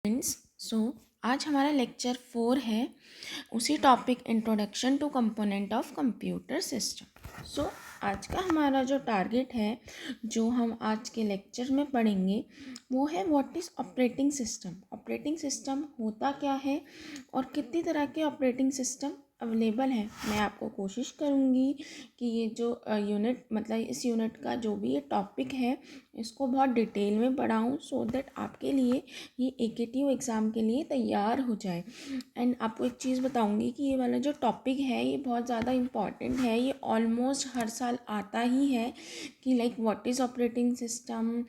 Friends, आज हमारा lecture 4 है। उसी topic introduction to component of computer system. आज का हमारा जो टारगेट है, जो हम आज के लेक्चर में पढ़ेंगे, वो है what is operating system. Operating system होता क्या है और कितनी तरह के ऑपरेटिंग सिस्टम अवेलेबल है। मैं आपको कोशिश करूँगी कि ये जो यूनिट मतलब इस यूनिट का जो भी ये टॉपिक है, इसको बहुत डिटेल में पढ़ाऊँ, सो दैट आपके लिए ये AKTU एग्ज़ाम के लिए तैयार हो जाए। एंड आपको एक चीज़ बताऊंगी कि ये वाला जो टॉपिक है, ये बहुत ज़्यादा इम्पॉर्टेंट है। ये ऑलमोस्ट हर साल आता ही है कि like what is operating system,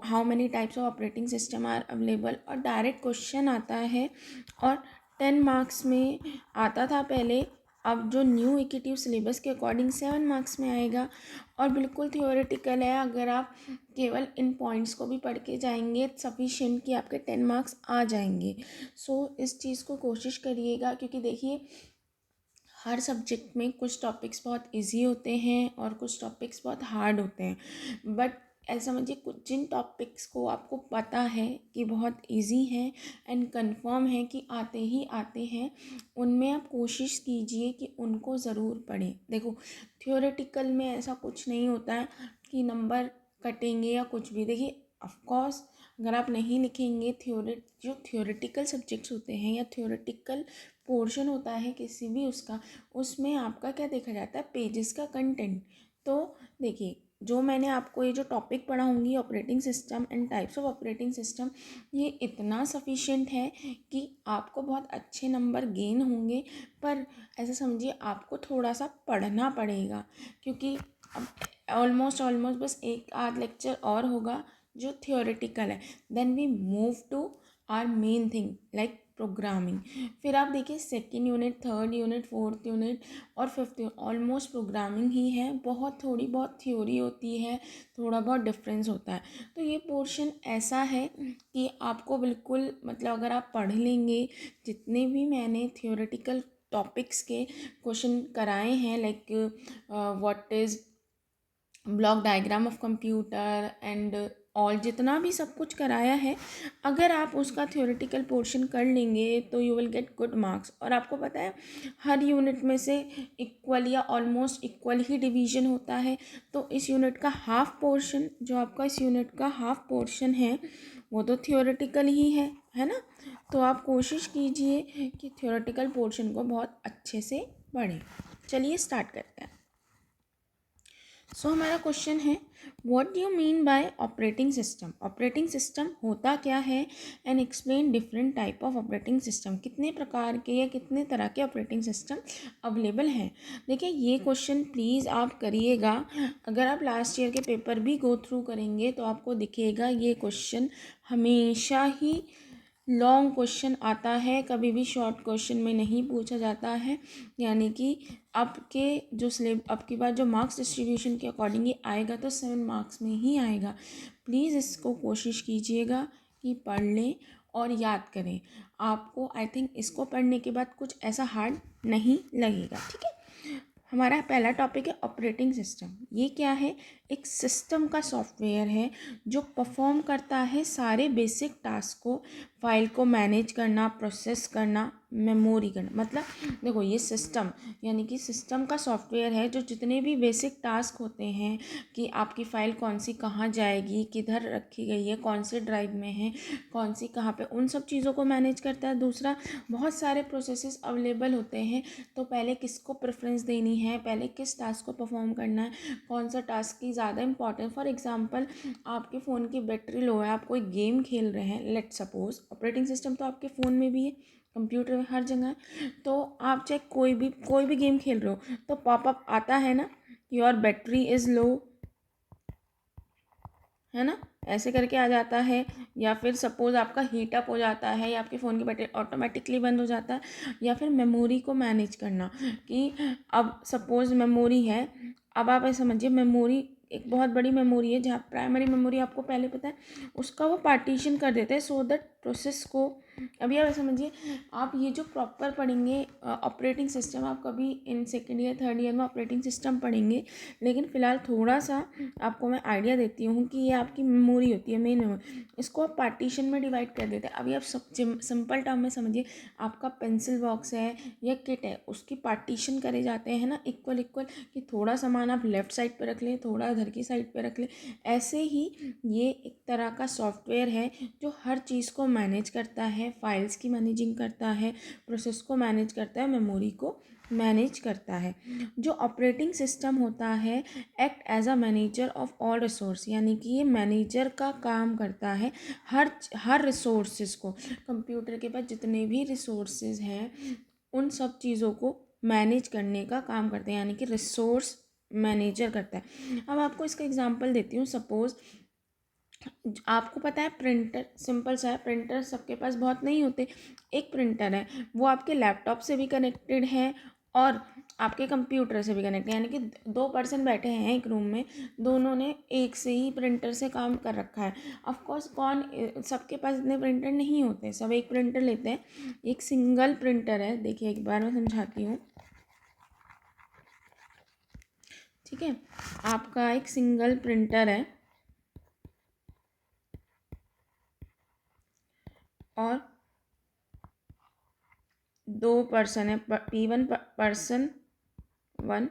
how many types of operating system are available, और डायरेक्ट क्वेश्चन आता है। और 10 मार्क्स में आता था पहले, अब जो न्यू AKTU सिलेबस के अकॉर्डिंग 7 मार्क्स में आएगा और बिल्कुल थियोरेटिकल है। अगर आप केवल इन पॉइंट्स को भी पढ़ के जाएंगे सफिशिएंट कि आपके 10 मार्क्स आ जाएंगे। इस चीज़ को कोशिश करिएगा, क्योंकि देखिए हर सब्जेक्ट में कुछ टॉपिक्स बहुत इजी होते हैं और कुछ टॉपिक्स बहुत हार्ड होते हैं। बट ऐसा समझिए, कुछ जिन टॉपिक्स को आपको पता है कि बहुत इजी हैं एंड कंफर्म है कि आते ही आते हैं, उनमें आप कोशिश कीजिए कि उनको ज़रूर पढ़ें। देखो, थियोरेटिकल में ऐसा कुछ नहीं होता है कि नंबर कटेंगे या कुछ भी। देखिए, ऑफकोर्स अगर आप नहीं लिखेंगे जो थियोरेटिकल सब्जेक्ट्स होते हैं या थियोरेटिकल पोर्शन होता है किसी भी उसका, उसमें आपका क्या देखा जाता है, पेजेस का कंटेंट। तो देखिए, जो मैंने आपको ये जो टॉपिक पढ़ाऊँगी, operating system and types of operating system, ये इतना सफिशिएंट है कि आपको बहुत अच्छे नंबर गेन होंगे। पर ऐसा समझिए, आपको थोड़ा सा पढ़ना पड़ेगा, क्योंकि अब ऑलमोस्ट बस एक आध लेक्चर और होगा जो थियोरेटिकल है। Then we move to our main thing like programming. फिर आप देखिए, second unit, third unit, fourth unit और फिफ्थ यूनिट ऑलमोस्ट प्रोग्रामिंग ही है। थोड़ी बहुत थ्योरी होती है, थोड़ा बहुत डिफरेंस होता है। तो ये पोर्शन ऐसा है कि आपको बिल्कुल मतलब अगर आप पढ़ लेंगे, जितने भी मैंने थियोरेटिकल टॉपिक्स के क्वेश्चन कराए हैं, like what is block diagram of computer and all, जितना भी सब कुछ कराया है, अगर आप उसका थ्योरेटिकल पोर्शन कर लेंगे तो you will get good marks. और आपको पता है, हर यूनिट में से इक्वल या ऑलमोस्ट इक्वल ही डिवीजन होता है। तो इस यूनिट का हाफ पोर्शन, जो आपका इस यूनिट का हाफ पोर्शन है, वो तो थ्योरेटिकल ही है ना। तो आप कोशिश कीजिए कि थ्योरेटिकल पोर्शन को बहुत अच्छे से पढ़ें। चलिए स्टार्ट करते हैं। हमारा क्वेश्चन है, what do you mean by operating system. Operating system होता क्या है and explain different type of operating system. कितने प्रकार के या कितने तरह के ऑपरेटिंग सिस्टम अवेलेबल हैं। देखिए, ये क्वेश्चन प्लीज़ आप करिएगा। अगर आप लास्ट ईयर के पेपर भी गो थ्रू करेंगे तो आपको दिखेगा ये क्वेश्चन हमेशा ही लॉन्ग क्वेश्चन आता है, कभी भी शॉर्ट क्वेश्चन में नहीं पूछा जाता है। यानी कि आपके जो आपकी बार जो मार्क्स डिस्ट्रीब्यूशन के अकॉर्डिंग ये आएगा तो 7 मार्क्स में ही आएगा। प्लीज़ इसको कोशिश कीजिएगा कि पढ़ लें और याद करें। आपको आई थिंक इसको पढ़ने के बाद कुछ ऐसा हार्ड नहीं लगेगा। ठीक है, हमारा पहला टॉपिक है ऑपरेटिंग सिस्टम। ये क्या है, एक सिस्टम का सॉफ्टवेयर है जो परफॉर्म करता है सारे बेसिक टास्क को, फाइल को मैनेज करना, प्रोसेस करना, मेमोरी करना। मतलब देखो, ये सिस्टम यानी कि सिस्टम का सॉफ्टवेयर है जो जितने भी बेसिक टास्क होते हैं कि आपकी फ़ाइल कौन सी कहाँ जाएगी, किधर रखी गई है, कौन से ड्राइव में है, कौन सी कहाँ पे, उन सब चीज़ों को मैनेज करता है। दूसरा, बहुत सारे प्रोसेसेस अवेलेबल होते हैं, तो पहले किसको प्रेफरेंस देनी है, पहले किस टास्क को परफॉर्म करना है, कौन सा टास्क की ज़्यादा इंपॉर्टेंट। फॉर एग्जांपल, आपके फ़ोन की बैटरी लो है, आप कोई गेम खेल रहे हैं, लेट सपोज, ऑपरेटिंग सिस्टम तो आपके फ़ोन में भी है, कंप्यूटर में, हर जगह है। तो आप चाहे कोई भी गेम खेल रहे हो तो पॉपअप आता है ना, योर बैटरी इज़ लो, है ना, ऐसे करके आ जाता है। या फिर सपोज़ आपका हीटअप हो जाता है या आपके फ़ोन की बैटरी ऑटोमेटिकली बंद हो जाता है। या फिर मेमोरी को मैनेज करना कि अब सपोज़ मेमोरी है, अब आप ऐसा समझिए, मेमोरी एक बहुत बड़ी मेमोरी है, जहाँ प्राइमरी मेमोरी आपको पहले पता है, उसका वो पार्टीशन कर देते हैं सो दैट प्रोसेस को अभी आप समझिए, आप ये जो प्रॉपर पढ़ेंगे ऑपरेटिंग सिस्टम, आप कभी in second year third year में ऑपरेटिंग सिस्टम पढ़ेंगे, लेकिन फ़िलहाल थोड़ा सा आपको मैं आइडिया देती हूँ कि ये आपकी मेमोरी होती है, मेन मेमोरी। इसको आप पार्टीशन में डिवाइड कर देते हैं। अभी आप सब सिंपल टर्म में समझिए, आपका पेंसिल बॉक्स है या किट है, उसकी पार्टीशन करे जाते हैं ना इक्वल इक्वल, कि थोड़ा सामान आप लेफ़्ट साइड पे रख लें, थोड़ा इधर की साइड पे रख लें। ऐसे ही ये एक तरह का सॉफ्टवेयर है जो हर चीज़ को मैनेज करता है, फाइल्स की मैनेजिंग करता है, प्रोसेस को मैनेज करता है, मेमोरी को मैनेज करता है। जो ऑपरेटिंग सिस्टम होता है act as a manager of all resource, यानी कि ये मैनेजर का काम करता है हर रिसोर्सेज को। कंप्यूटर के पास जितने भी रिसोर्सेज हैं उन सब चीज़ों को मैनेज करने का काम करते हैं, यानी कि रिसोर्स मैनेजर करता है। अब आपको इसका एग्जांपल देती हूँ। सपोज़ आपको पता है प्रिंटर, सिंपल सा है, प्रिंटर सबके पास बहुत नहीं होते। एक प्रिंटर है, वो आपके लैपटॉप से भी कनेक्टेड है और आपके कंप्यूटर से भी कनेक्टेड है, यानी कि 2 पर्सन बैठे हैं एक रूम में, दोनों ने एक से ही प्रिंटर से काम कर रखा है। ऑफ कोर्स सबके पास इतने प्रिंटर नहीं होते, सब एक प्रिंटर लेते हैं। एक सिंगल प्रिंटर है, देखिए एक बार मैं समझाती हूँ। ठीक है, आपका एक सिंगल प्रिंटर है और 2 पर्सन है, P1 पर्सन 1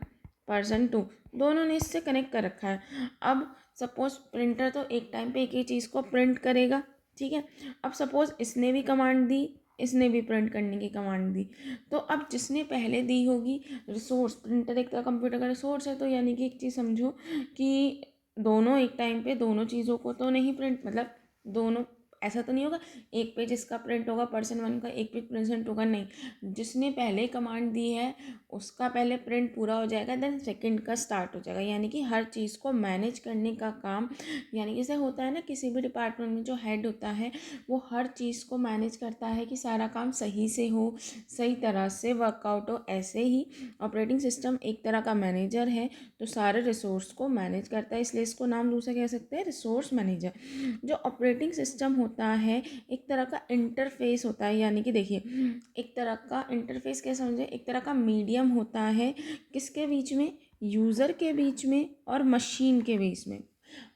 पर्सन 2, दोनों ने इससे कनेक्ट कर रखा है। अब सपोज प्रिंटर तो एक टाइम पे एक ही चीज़ को प्रिंट करेगा, ठीक है। अब सपोज इसने भी कमांड दी, इसने भी प्रिंट करने की कमांड दी, तो अब जिसने पहले दी होगी, रिसोर्स, प्रिंटर एक तरह कंप्यूटर का रिसोर्स है, तो यानी कि एक चीज़ समझो कि दोनों एक टाइम पे दोनों चीज़ों को तो नहीं प्रिंट, मतलब दोनों ऐसा तो नहीं होगा एक पेज इसका प्रिंट होगा पर्सन 1 का, एक पेज पर्सन 2 का, नहीं। जिसने पहले कमांड दी है उसका पहले प्रिंट पूरा हो जाएगा, देन सेकंड का स्टार्ट हो जाएगा। यानी कि हर चीज़ को मैनेज करने का काम, यानी कि जैसे होता है ना किसी भी डिपार्टमेंट में जो हेड होता है वो हर चीज़ को मैनेज करता है कि सारा काम सही से हो, सही तरह से वर्कआउट हो। ऐसे ही ऑपरेटिंग सिस्टम एक तरह का मैनेजर है जो सारे रिसोर्स को मैनेज करता है, इसलिए इसको नाम दूसरा कह सकते हैं रिसोर्स मैनेजर। जो ऑपरेटिंग सिस्टम होता है एक तरह का इंटरफेस होता है, यानी कि देखिए एक तरह का इंटरफेस कैसे समझे, एक तरह का मीडियम होता है किसके बीच में, यूज़र के बीच में और मशीन के बीच में।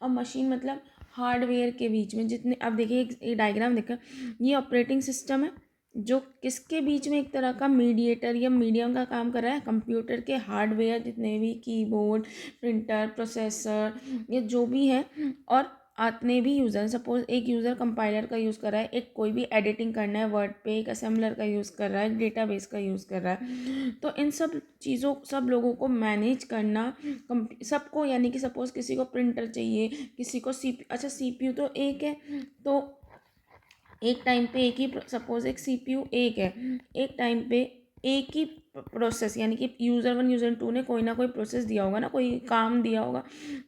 और मशीन मतलब हार्डवेयर के बीच में। जितने अब देखिए एक डायग्राम देखकर, ये ऑपरेटिंग सिस्टम है जो किसके बीच में एक तरह का मीडिएटर या मीडियम का काम कर रहा है, कंप्यूटर के हार्डवेयर जितने भी कीबोर्ड, प्रिंटर, प्रोसेसर, ये जो भी है, और आतने भी यूज़र, सपोज एक यूज़र कंपाइलर का यूज़ कर रहा है, एक कोई भी एडिटिंग करना है वर्ड पे, एक असेंबलर का यूज़ कर रहा है, डेटाबेस का यूज़ कर रहा है। तो इन सब चीज़ों, सब लोगों को मैनेज करना सबको, यानी कि सपोज किसी को प्रिंटर चाहिए, किसी को अच्छा CPU तो एक है, तो एक टाइम पे एक ही, सपोज एक CPU एक है, एक टाइम पे एक ही प्रोसेस, यानी कि यूज़र 1 यूज़र 2 ने कोई ना कोई प्रोसेस दिया होगा ना, कोई काम दिया होगा,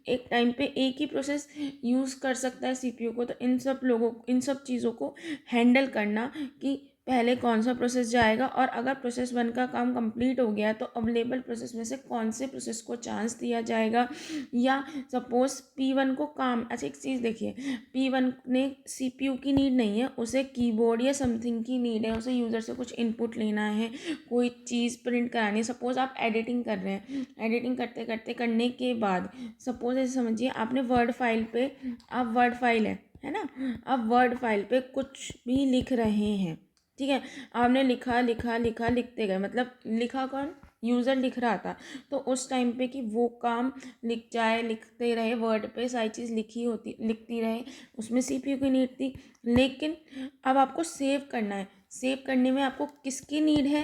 एक टाइम पे एक ही प्रोसेस यूज़ कर सकता है CPU को। तो इन सब लोगों, इन सब चीज़ों को हैंडल करना कि पहले कौन सा प्रोसेस जाएगा, और अगर प्रोसेस 1 का काम कंप्लीट हो गया तो अवेलेबल प्रोसेस में से कौन से प्रोसेस को चांस दिया जाएगा। या सपोज P1 को काम, अच्छा एक चीज़ देखिए, P1 ने CPU की नीड नहीं है, उसे कीबोर्ड या समथिंग की नीड है, उसे यूज़र से कुछ इनपुट लेना है, कोई चीज़ प्रिंट करानी है। सपोज़ आप एडिटिंग कर रहे हैं, एडिटिंग करते करते करने के बाद सपोज़ ऐसे समझिए आपने वर्ड फाइल पे, आप वर्ड फाइल है ना, आप वर्ड फाइल पे कुछ भी लिख रहे हैं, ठीक है। आपने लिखा लिखा लिखा, लिखते गए, मतलब लिखा कौन, यूज़र लिख रहा था। तो उस टाइम पे कि वो काम लिख जाए, लिखते रहे वर्ड पे, सारी चीज़ लिखी होती, लिखती रहे, उसमें CPU की नीड थी। लेकिन अब आपको सेव करना है, सेव करने में आपको किसकी नीड है,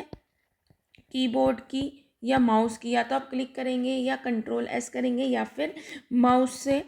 कीबोर्ड की या माउस की। या तो आप क्लिक करेंगे या Ctrl+S करेंगे या फिर माउस से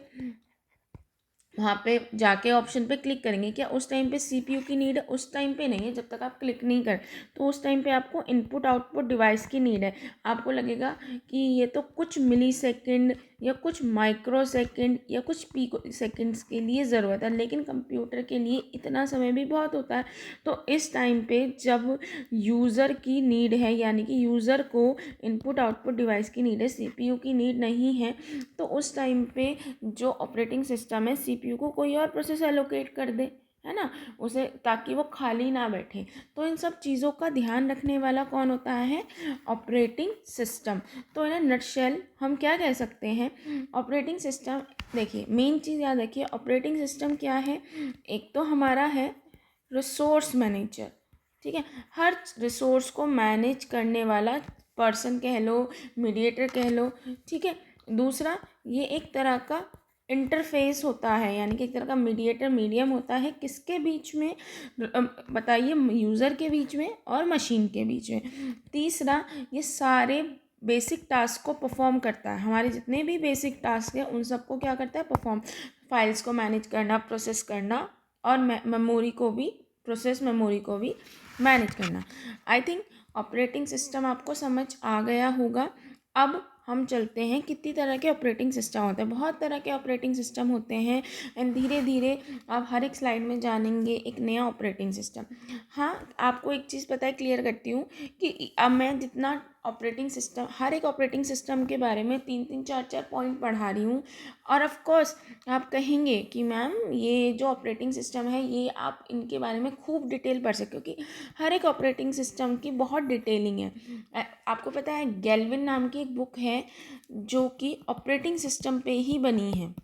वहाँ पे जाके ऑप्शन पे क्लिक करेंगे। क्या उस टाइम पे CPU की नीड है? उस टाइम पे नहीं है, जब तक आप क्लिक नहीं कर। तो उस टाइम पे आपको इनपुट आउटपुट डिवाइस की नीड है। आपको लगेगा कि ये तो कुछ मिली सेकेंड या कुछ माइक्रो सेकेंड या कुछ पिको सेकेंड्स के लिए ज़रूरत है, लेकिन कंप्यूटर के लिए इतना समय भी बहुत होता है। तो इस टाइम पे जब यूज़र की नीड है, यानी कि यूज़र को इनपुट आउटपुट डिवाइस की नीड है, CPU की नीड नहीं है, तो उस टाइम पे जो ऑपरेटिंग सिस्टम है CPU को कोई और प्रोसेस एलोकेट कर दे, है ना, उसे, ताकि वो खाली ना बैठे। तो इन सब चीज़ों का ध्यान रखने वाला कौन होता है? Operating system. तो इन नटशेल हम क्या कह सकते हैं? ऑपरेटिंग सिस्टम, देखिए मेन चीज़ याद रखिए, ऑपरेटिंग सिस्टम क्या है? एक तो हमारा है रिसोर्स मैनेजर, ठीक है, हर रिसोर्स को मैनेज करने वाला पर्सन कह लो, मीडिएटर कह लो, ठीक है। दूसरा, ये एक तरह का इंटरफेस होता है, यानी कि एक तरह का मीडिएटर, मीडियम होता है किसके बीच में? बताइए, यूज़र के बीच में और मशीन के बीच में। तीसरा, ये सारे बेसिक टास्क को परफॉर्म करता है, हमारे जितने भी बेसिक टास्क हैं उन सबको क्या करता है? परफॉर्म। फाइल्स को मैनेज करना, प्रोसेस करना, और मेमोरी को भी, प्रोसेस मेमोरी को भी मैनेज करना। आई थिंक ऑपरेटिंग सिस्टम आपको समझ आ गया होगा। अब हम चलते हैं, कितनी तरह के ऑपरेटिंग सिस्टम होते हैं? बहुत तरह के ऑपरेटिंग सिस्टम होते हैं, एंड धीरे धीरे आप हर एक स्लाइड में जानेंगे एक नया ऑपरेटिंग सिस्टम। हाँ, आपको एक चीज़ पता है, क्लियर करती हूँ कि अब मैं जितना ऑपरेटिंग सिस्टम, हर एक ऑपरेटिंग सिस्टम के बारे में 3-3 4-4 पॉइंट पढ़ा रही हूँ। और ऑफ कोर्स आप कहेंगे कि मैम ये जो ऑपरेटिंग सिस्टम है, ये आप इनके बारे में खूब डिटेल पढ़ सकते हो, क्योंकि हर एक ऑपरेटिंग सिस्टम की बहुत डिटेलिंग है। आपको पता है, गैल्विन नाम की एक बुक है जो कि ऑपरेटिंग सिस्टम पे ही बनी है,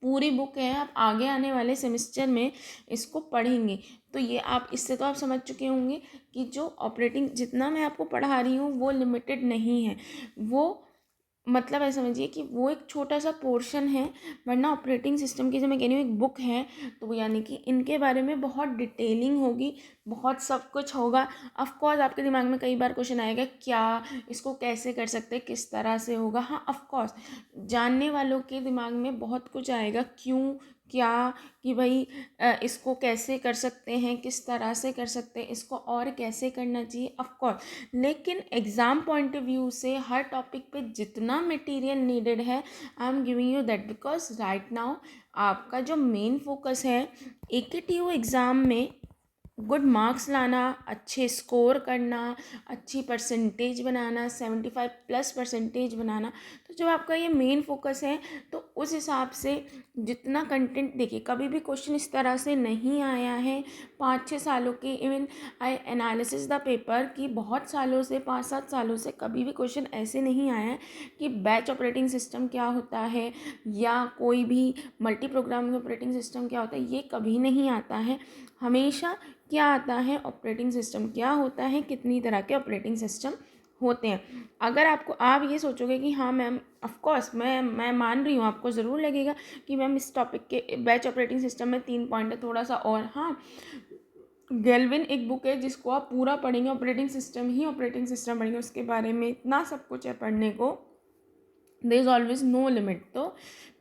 पूरी बुक है। आप आगे आने वाले सेमेस्टर में इसको पढ़ेंगे तो ये आप, इससे तो आप समझ चुके होंगे कि जो ऑपरेटिंग, जितना मैं आपको पढ़ा रही हूँ वो लिमिटेड नहीं है, वो मतलब ऐसा समझिए कि वो एक छोटा सा पोर्शन है, वरना ऑपरेटिंग सिस्टम की जो मैं कह रही हूँ एक बुक है, तो वो यानी कि इनके बारे में बहुत डिटेलिंग होगी, बहुत सब कुछ होगा। ऑफ कोर्स आपके दिमाग में कई बार क्वेश्चन आएगा, क्या इसको कैसे कर सकते हैं, किस तरह से होगा? हाँ, ऑफ कोर्स जानने वालों के दिमाग में बहुत कुछ आएगा, क्यों, क्या, कि भाई इसको कैसे कर सकते हैं, किस तरह से कर सकते हैं, इसको और कैसे करना चाहिए, ऑफ कोर्स। लेकिन एग्ज़ाम पॉइंट ऑफ व्यू से हर टॉपिक पे जितना मटेरियल नीडेड है, I am giving you that, because right now आपका जो मेन फोकस है AKTU एग्ज़ाम में गुड मार्क्स लाना, अच्छे स्कोर करना, अच्छी परसेंटेज बनाना, 75+ परसेंटेज बनाना। तो जब आपका ये मेन फोकस है तो उस हिसाब से जितना कंटेंट, देखिए कभी भी क्वेश्चन इस तरह से नहीं आया है 5-6 सालों के, even I analysis the paper कि बहुत सालों से, 5-7 सालों से कभी भी क्वेश्चन ऐसे नहीं आया है कि बैच ऑपरेटिंग सिस्टम क्या होता है या कोई भी मल्टी प्रोग्रामिंग ऑपरेटिंग सिस्टम क्या होता है, ये कभी नहीं आता है। हमेशा क्या आता है? ऑपरेटिंग सिस्टम क्या होता है, कितनी तरह के ऑपरेटिंग सिस्टम होते हैं। अगर आपको, आप ये सोचोगे कि हाँ मैम, ऑफ कोर्स मैं मान रही हूँ, आपको ज़रूर लगेगा कि मैम इस टॉपिक के बैच ऑपरेटिंग सिस्टम में 3 पॉइंट है, थोड़ा सा और। हाँ, गैल्विन एक बुक है जिसको आप पूरा पढ़ेंगे, ऑपरेटिंग सिस्टम ही ऑपरेटिंग सिस्टम पढ़ेंगे, उसके बारे में इतना सब कुछ है पढ़ने को, there is always no limit. तो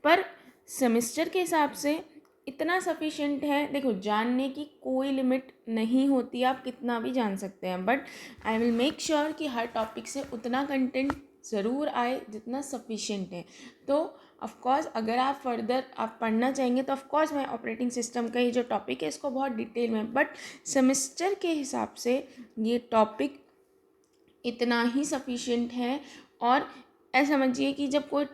पर सेमेस्टर के हिसाब से इतना सफिशिएंट है। देखो, जानने की कोई लिमिट नहीं होती, आप कितना भी जान सकते हैं, but I will make sure कि हर टॉपिक से उतना कंटेंट ज़रूर आए जितना सफिशिएंट है। तो ऑफ कोर्स अगर आप फर्दर आप पढ़ना चाहेंगे तो ऑफ कोर्स मैं ऑपरेटिंग सिस्टम का ये जो टॉपिक है इसको बहुत डिटेल में, बट सेमेस्टर के हिसाब से ये टॉपिक इतना ही सफिशिएंट है। और ऐसा समझिए कि जब कोई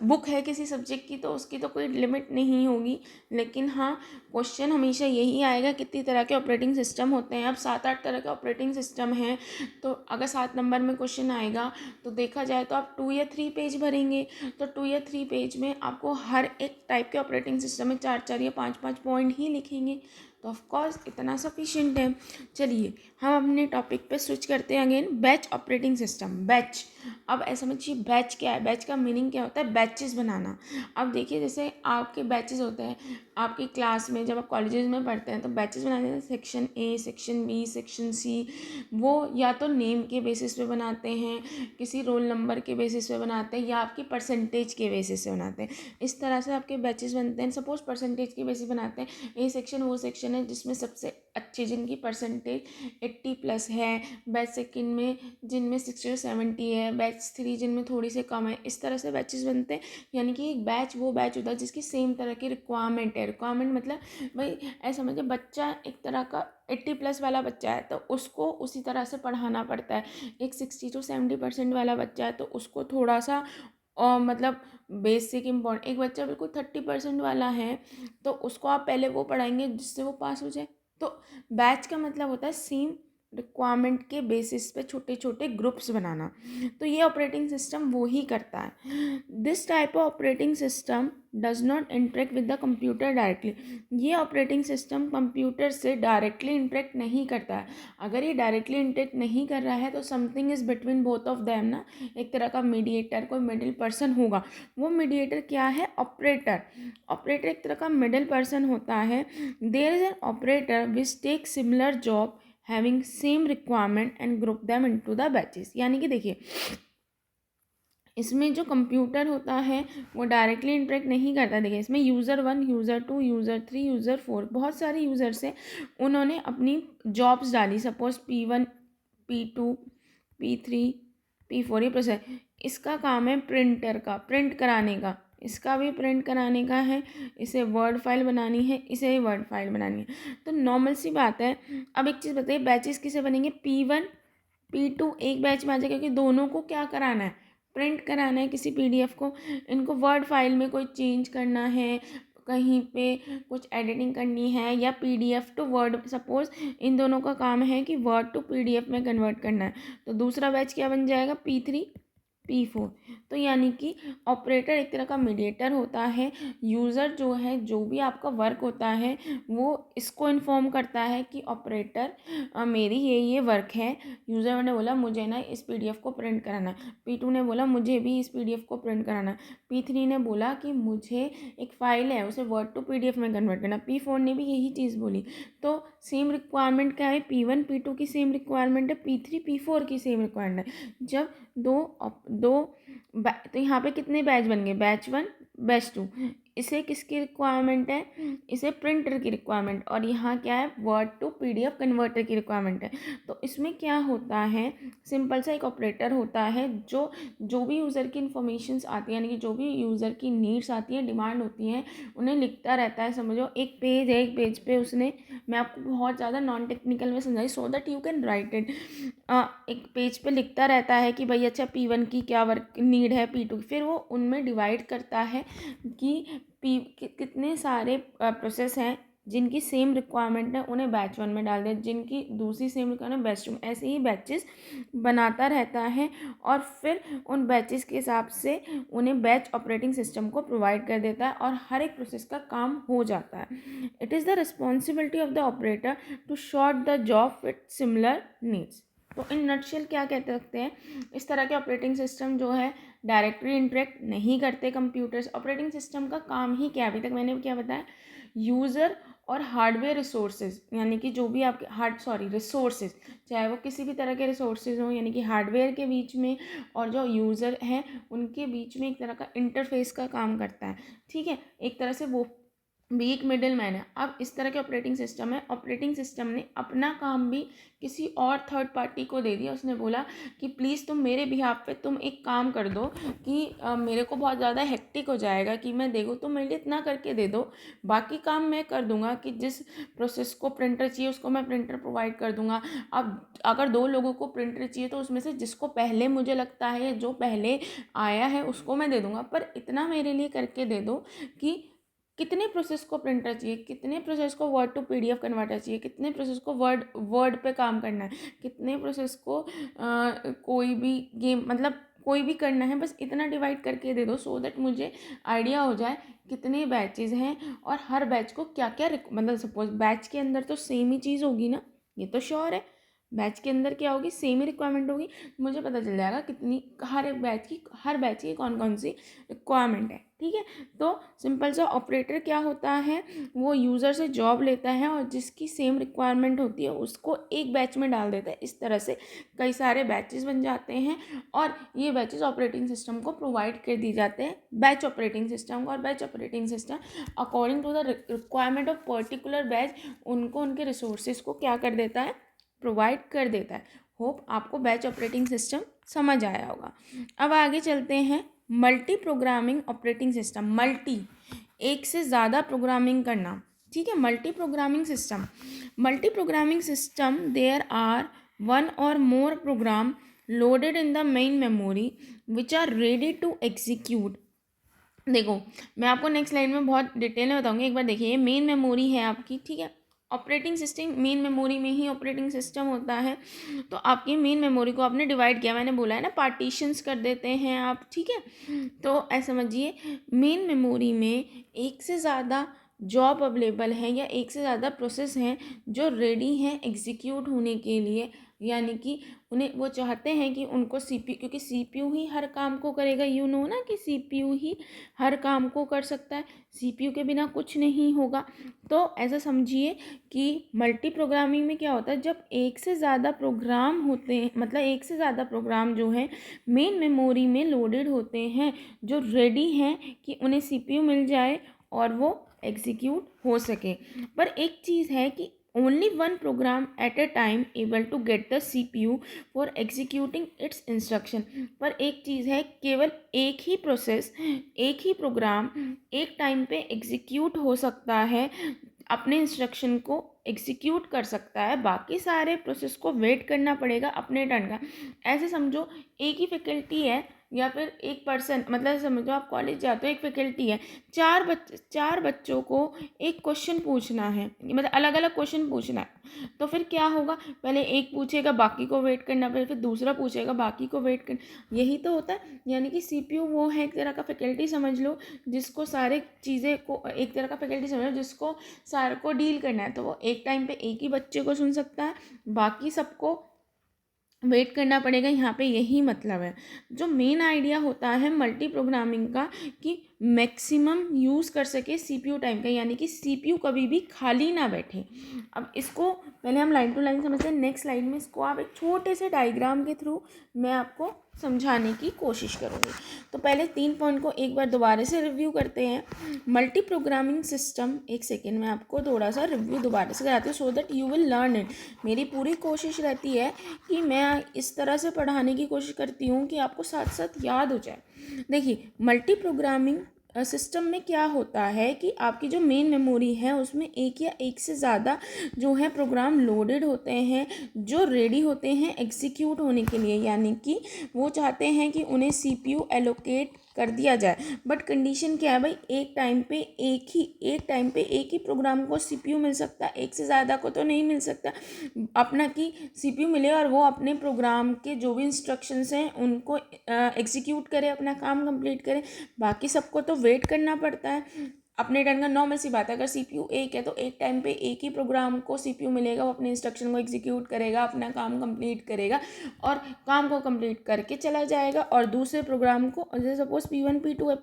बुक है किसी सब्जेक्ट की तो उसकी तो कोई लिमिट नहीं होगी, लेकिन हाँ, क्वेश्चन हमेशा यही आएगा कितनी तरह के ऑपरेटिंग सिस्टम होते हैं। अब 7-8 तरह के ऑपरेटिंग सिस्टम हैं, तो अगर 7 नंबर में क्वेश्चन आएगा तो देखा जाए तो आप 2 या 3 पेज भरेंगे, तो 2 या 3 पेज में आपको हर एक टाइप के ऑपरेटिंग सिस्टम में 4-4 या 5-5 पॉइंट ही लिखेंगे, तो ऑफ कोर्स इतना सफिशिएंट है। चलिए हम अपने टॉपिक पे स्विच करते हैं again, batch operating system. Batch, अब ऐसा समझिए बैच क्या है, बैच का मीनिंग क्या होता है? बैचेस बनाना। अब देखिए, जैसे आपके बैचेस होते हैं आपकी क्लास में, जब आप कॉलेजेस में पढ़ते हैं तो बैचेस बनाते हैं, section A, section B, section C. वो या तो नेम के बेसिस पे बनाते हैं, किसी रोल नंबर के बेसिस पे बनाते हैं, या आपकी परसेंटेज के बेसिस पे बनाते हैं। इस तरह से आपके बैचेस बनते हैं। सपोज परसेंटेज के बेसिस बनाते हैं, ए सेक्शन वो सेक्शन है जिसमें सबसे अच्छी, जिनकी परसेंटेज 80+ है, बैच सेकंड में जिनमें 60-70 है, बैच 3 जिनमें थोड़ी से कम है। इस तरह से बैचेस बनते हैं, यानी कि एक बैच वो बैच होता है जिसकी सेम तरह की रिक्वायरमेंट है। रिक्वायरमेंट मतलब भाई ऐसा समझिए, बच्चा एक तरह का 80+ वाला बच्चा है तो उसको उसी तरह से पढ़ाना पड़ता है। एक 60-70% वाला बच्चा है तो उसको थोड़ा सा मतलब बेसिक इम्पोर्टेंट, एक बच्चा बिल्कुल 30% वाला है तो उसको आप पहले वो पढ़ाएंगे जिससे वो पास हो जाए। तो बैच का मतलब होता है सेम रिक्वायरमेंट के बेसिस पे छोटे छोटे ग्रुप्स बनाना। तो ये ऑपरेटिंग सिस्टम वो ही करता है। This type of operating system does not interact with the computer directly. ये ऑपरेटिंग सिस्टम कंप्यूटर से डायरेक्टली इंटरेक्ट नहीं करता है। अगर ये डायरेक्टली इंटरेक्ट नहीं कर रहा है तो something is between both of them ना, एक तरह का मीडिएटर, कोई मिडिल पर्सन होगा। वो मीडिएटर क्या है? ऑपरेटर। ऑपरेटर एक तरह का मिडिल पर्सन होता है। There is an operator which take similar job having same requirement and group them into the batches. यानी कि देखिए, इसमें जो कंप्यूटर होता है वो डायरेक्टली इंटरेक्ट नहीं करता। देखिए, इसमें यूज़र 1, यूज़र 2, यूज़र 3, यूज़र 4, बहुत सारे यूज़र्स हैं। उन्होंने अपनी जॉब्स डाली, suppose P1, P2, P3, P4, ये प्रोसेस। इसका काम है प्रिंटर का, प्रिंट कराने का। इसका भी प्रिंट कराने का है, इसे वर्ड फाइल बनानी है, इसे भी वर्ड फाइल बनानी है। तो नॉर्मल सी बात है। अब एक चीज़ बताइए, बैचेस किसे बनेंगे? P1, P2 एक बैच में आ जाएगा, क्योंकि दोनों को क्या कराना है? प्रिंट कराना है किसी PDF को। इनको वर्ड फाइल में कोई चेंज करना है, कहीं पे कुछ एडिटिंग करनी है, या PDF टू वर्ड, सपोज इन दोनों का काम है कि वर्ड टू PDF में कन्वर्ट करना है। तो दूसरा बैच क्या बन जाएगा? P3, P4। तो यानी कि ऑपरेटर एक तरह का मीडिएटर होता है। यूज़र जो है, जो भी आपका वर्क होता है, वो इसको इन्फॉर्म करता है कि ऑपरेटर मेरी ये वर्क है। यूज़र ने बोला मुझे ना इस PDF को प्रिंट कराना है, P2 ने बोला मुझे भी इस PDF को प्रिंट कराना है, P3 ने बोला कि मुझे एक फ़ाइल है उसे वर्ड टू PDF में कन्वर्ट करना, P4 ने भी यही चीज़ बोली। तो सेम रिक्वायरमेंट क्या है? P1, P2 की सेम रिक्वायरमेंट है, P3, P4 की सेम रिक्वायरमेंट है। जब तो यहाँ पे कितने बैच बन गए? Batch 1, batch 2। इसे किसकी रिक्वायरमेंट है? इसे प्रिंटर की रिक्वायरमेंट। और यहाँ क्या है? वर्ड टू PDF कन्वर्टर की रिक्वायरमेंट है। तो इसमें क्या होता है? सिंपल सा एक ऑपरेटर होता है जो भी यूज़र की इन्फॉर्मेशंस आती है, यानी कि जो भी यूज़र की नीड्स आती हैं, डिमांड होती हैं, उन्हें लिखता रहता है। समझो एक पेज है, एक पेज पे उसने, मैं आपको बहुत ज़्यादा नॉन टेक्निकल में समझाई so that you can write it. एक पेज पे लिखता रहता है कि भाई अच्छा P1 की क्या वर्क नीड है, P2 की, फिर वो उनमें डिवाइड करता है कि कितने सारे प्रोसेस हैं जिनकी सेम रिक्वायरमेंट है, उन्हें बैच 1 में डाल दें, जिनकी दूसरी सेम रिक्वायरमेंट बैच 2 में। ऐसे ही बैचेस बनाता रहता है और फिर उन बैचेस के हिसाब से उन्हें बैच ऑपरेटिंग सिस्टम को प्रोवाइड कर देता है और हर एक प्रोसेस का काम हो जाता है। It is the responsibility of the operator to short the job with similar needs. तो इन नटशेल क्या कहते सकते हैं? इस तरह के ऑपरेटिंग सिस्टम जो है डायरेक्टली इंटरेक्ट नहीं करते कंप्यूटर्स। ऑपरेटिंग सिस्टम का काम ही क्या, अभी तक मैंने क्या बताया? यूज़र और हार्डवेयर रिसोर्सेज, यानी कि जो भी आपके रिसोर्सेज, चाहे वो किसी भी तरह के रिसोर्सेज हों, यानी कि हार्डवेयर के बीच में और जो यूज़र हैं उनके बीच में एक तरह का इंटरफेस का काम करता है। ठीक है, एक तरह से वो भी एक मिडिल मैन है। अब इस तरह के ऑपरेटिंग सिस्टम है, ऑपरेटिंग सिस्टम ने अपना काम भी किसी और थर्ड पार्टी को दे दिया। उसने बोला कि प्लीज़ तुम मेरे बिहाफ पे तुम एक काम कर दो कि मेरे को बहुत ज़्यादा हेक्टिक हो जाएगा कि मैं देखो, तुम मेरे लिए इतना करके दे दो, बाकी काम मैं कर दूंगा। कि जिस प्रोसेस को प्रिंटर चाहिए उसको मैं प्रिंटर प्रोवाइड कर दूंगा। अब अगर 2 लोगों को प्रिंटर चाहिए तो उसमें से जिसको पहले मुझे लगता है, जो पहले आया है, उसको मैं दे दूंगा, पर इतना मेरे लिए करके दे दो कि कितने प्रोसेस को प्रिंटर चाहिए, कितने प्रोसेस को वर्ड टू PDF कन्वर्टर चाहिए, कितने प्रोसेस को वर्ड पे काम करना है, कितने प्रोसेस को कोई भी गेम, मतलब कोई भी करना है, बस इतना डिवाइड करके दे दो सो दैट मुझे आइडिया हो जाए कितने बैचेस हैं और हर बैच को क्या क्या मतलब सपोज बैच के अंदर तो सेम ही चीज़ होगी ना, ये तो श्योर है। बैच के अंदर क्या होगी? सेम ही रिक्वायरमेंट होगी। मुझे पता चल जाएगा कितनी हर बैच की कौन कौन सी रिक्वायरमेंट है। ठीक है, तो सिंपल सा ऑपरेटर क्या होता है? वो यूज़र से जॉब लेता है और जिसकी सेम रिक्वायरमेंट होती है उसको एक बैच में डाल देता है। इस तरह से कई सारे बैचेस बन जाते हैं और ये बैचेस ऑपरेटिंग सिस्टम को प्रोवाइड कर दी जाते हैं, बैच ऑपरेटिंग सिस्टम को। और batch operating system according to the requirement of particular batch उनको उनके रिसोर्सेज को क्या कर देता है? प्रोवाइड कर देता है। होप आपको बैच ऑपरेटिंग सिस्टम समझ आया होगा। अब आगे चलते हैं। Multi programming operating system. Multi, एक से ज़्यादा प्रोग्रामिंग करना। ठीक है, multi programming system there are one or more program loaded in the main memory which are ready to execute देखो, मैं आपको नेक्स्ट स्लाइड में बहुत डिटेल में बताऊंगी। एक बार देखिए, ये मेन मेमोरी है आपकी, ठीक है। ऑपरेटिंग सिस्टम मेन मेमोरी में ही ऑपरेटिंग सिस्टम होता है। तो आपकी मेन मेमोरी को आपने डिवाइड किया, मैंने बोला है ना, पार्टीशंस कर देते हैं आप, ठीक है। तो ऐसा समझिए, मेन मेमोरी में एक से ज़्यादा जॉब अवेलेबल है या एक से ज़्यादा प्रोसेस हैं जो रेडी हैं एग्जीक्यूट होने के लिए, यानी कि उन्हें वो चाहते हैं कि उनको सीपीयू, क्योंकि सीपीयू ही हर काम को करेगा, यू नो ना कि सीपीयू ही हर काम को कर सकता है, सीपीयू के बिना कुछ नहीं होगा। तो ऐसा समझिए कि मल्टी प्रोग्रामिंग में क्या होता है, जब एक से ज़्यादा प्रोग्राम होते हैं, मतलब एक से ज़्यादा प्रोग्राम जो है मेन मेमोरी में लोडेड होते हैं, जो रेडी हैं कि उन्हें सीपीयू मिल जाए और वो एग्जीक्यूट हो सके। पर एक चीज़ है कि only one program at a time able to get the CPU for executing its instruction। पर एक चीज़ है, केवल एक ही प्रोसेस, एक ही प्रोग्राम एक टाइम पे एग्जीक्यूट हो सकता है, अपने इंस्ट्रक्शन को एग्जीक्यूट कर सकता है, बाकी सारे प्रोसेस को वेट करना पड़ेगा अपने टर्न का। ऐसे समझो, एक ही फैकल्टी है या फिर एक पर्सन, मतलब समझो आप कॉलेज जाते हो, एक फैकल्टी है, चार बच्चों को एक क्वेश्चन पूछना है, मतलब अलग अलग क्वेश्चन पूछना है। तो फिर क्या होगा, पहले एक पूछेगा, बाकी को वेट करना पड़ेगा, फिर दूसरा पूछेगा, बाकी को वेट करना, यही तो होता है। यानी कि सीपीयू वो है एक तरह का फैकल्टी समझ लो, जिसको सारे चीज़ें को, एक तरह का फैकल्टी समझ लो जिसको सारे को डील करना है। तो वो एक टाइम पे एक ही बच्चे को सुन सकता है, बाकी सबको वेट करना पड़ेगा। यहाँ पे यही मतलब है, जो मेन आइडिया होता है मल्टी प्रोग्रामिंग का, कि मैक्सिमम यूज़ कर सके सीपीयू टाइम का, यानी कि सीपीयू कभी भी खाली ना बैठे। अब इसको पहले हम लाइन टू लाइन समझते हैं, नेक्स्ट स्लाइड में इसको आप एक छोटे से डायग्राम के थ्रू मैं आपको समझाने की कोशिश करूँगी। तो पहले 3 पॉइंट को एक बार दोबारा से रिव्यू करते हैं। मल्टी प्रोग्रामिंग सिस्टम, एक सेकेंड में आपको थोड़ा सा रिव्यू दोबारा से कराती हूँ, so that you will learn it. मेरी पूरी कोशिश रहती है कि मैं इस तरह से पढ़ाने की कोशिश करती हूँ कि आपको साथ साथ याद हो जाए। देखिए, मल्टी प्रोग्रामिंग सिस्टम में क्या होता है कि आपकी जो मेन मेमोरी है उसमें एक या एक से ज़्यादा जो है प्रोग्राम लोडेड होते हैं, जो रेडी होते हैं एग्जीक्यूट होने के लिए, यानी कि वो चाहते हैं कि उन्हें सीपीयू एलोकेट कर दिया जाए। बट कंडीशन क्या है भाई, एक टाइम पे एक ही प्रोग्राम को सीपीयू मिल सकता है, एक से ज़्यादा को तो नहीं मिल सकता। अपना कि सीपीयू मिले और वो अपने प्रोग्राम के जो भी इंस्ट्रक्शंस हैं उनको एग्जीक्यूट करे, अपना काम कंप्लीट करे, बाकी सबको तो वेट करना पड़ता है अपने टर्न का। नॉर्मल सी बात है, अगर सीपीयू एक है तो एक टाइम पे एक ही प्रोग्राम को सीपीयू मिलेगा, वो अपने इंस्ट्रक्शन को एग्जीक्यूट करेगा, अपना काम कंप्लीट करेगा और काम को कंप्लीट करके चला जाएगा। और दूसरे प्रोग्राम को, जैसे सपोज P1 P2 है,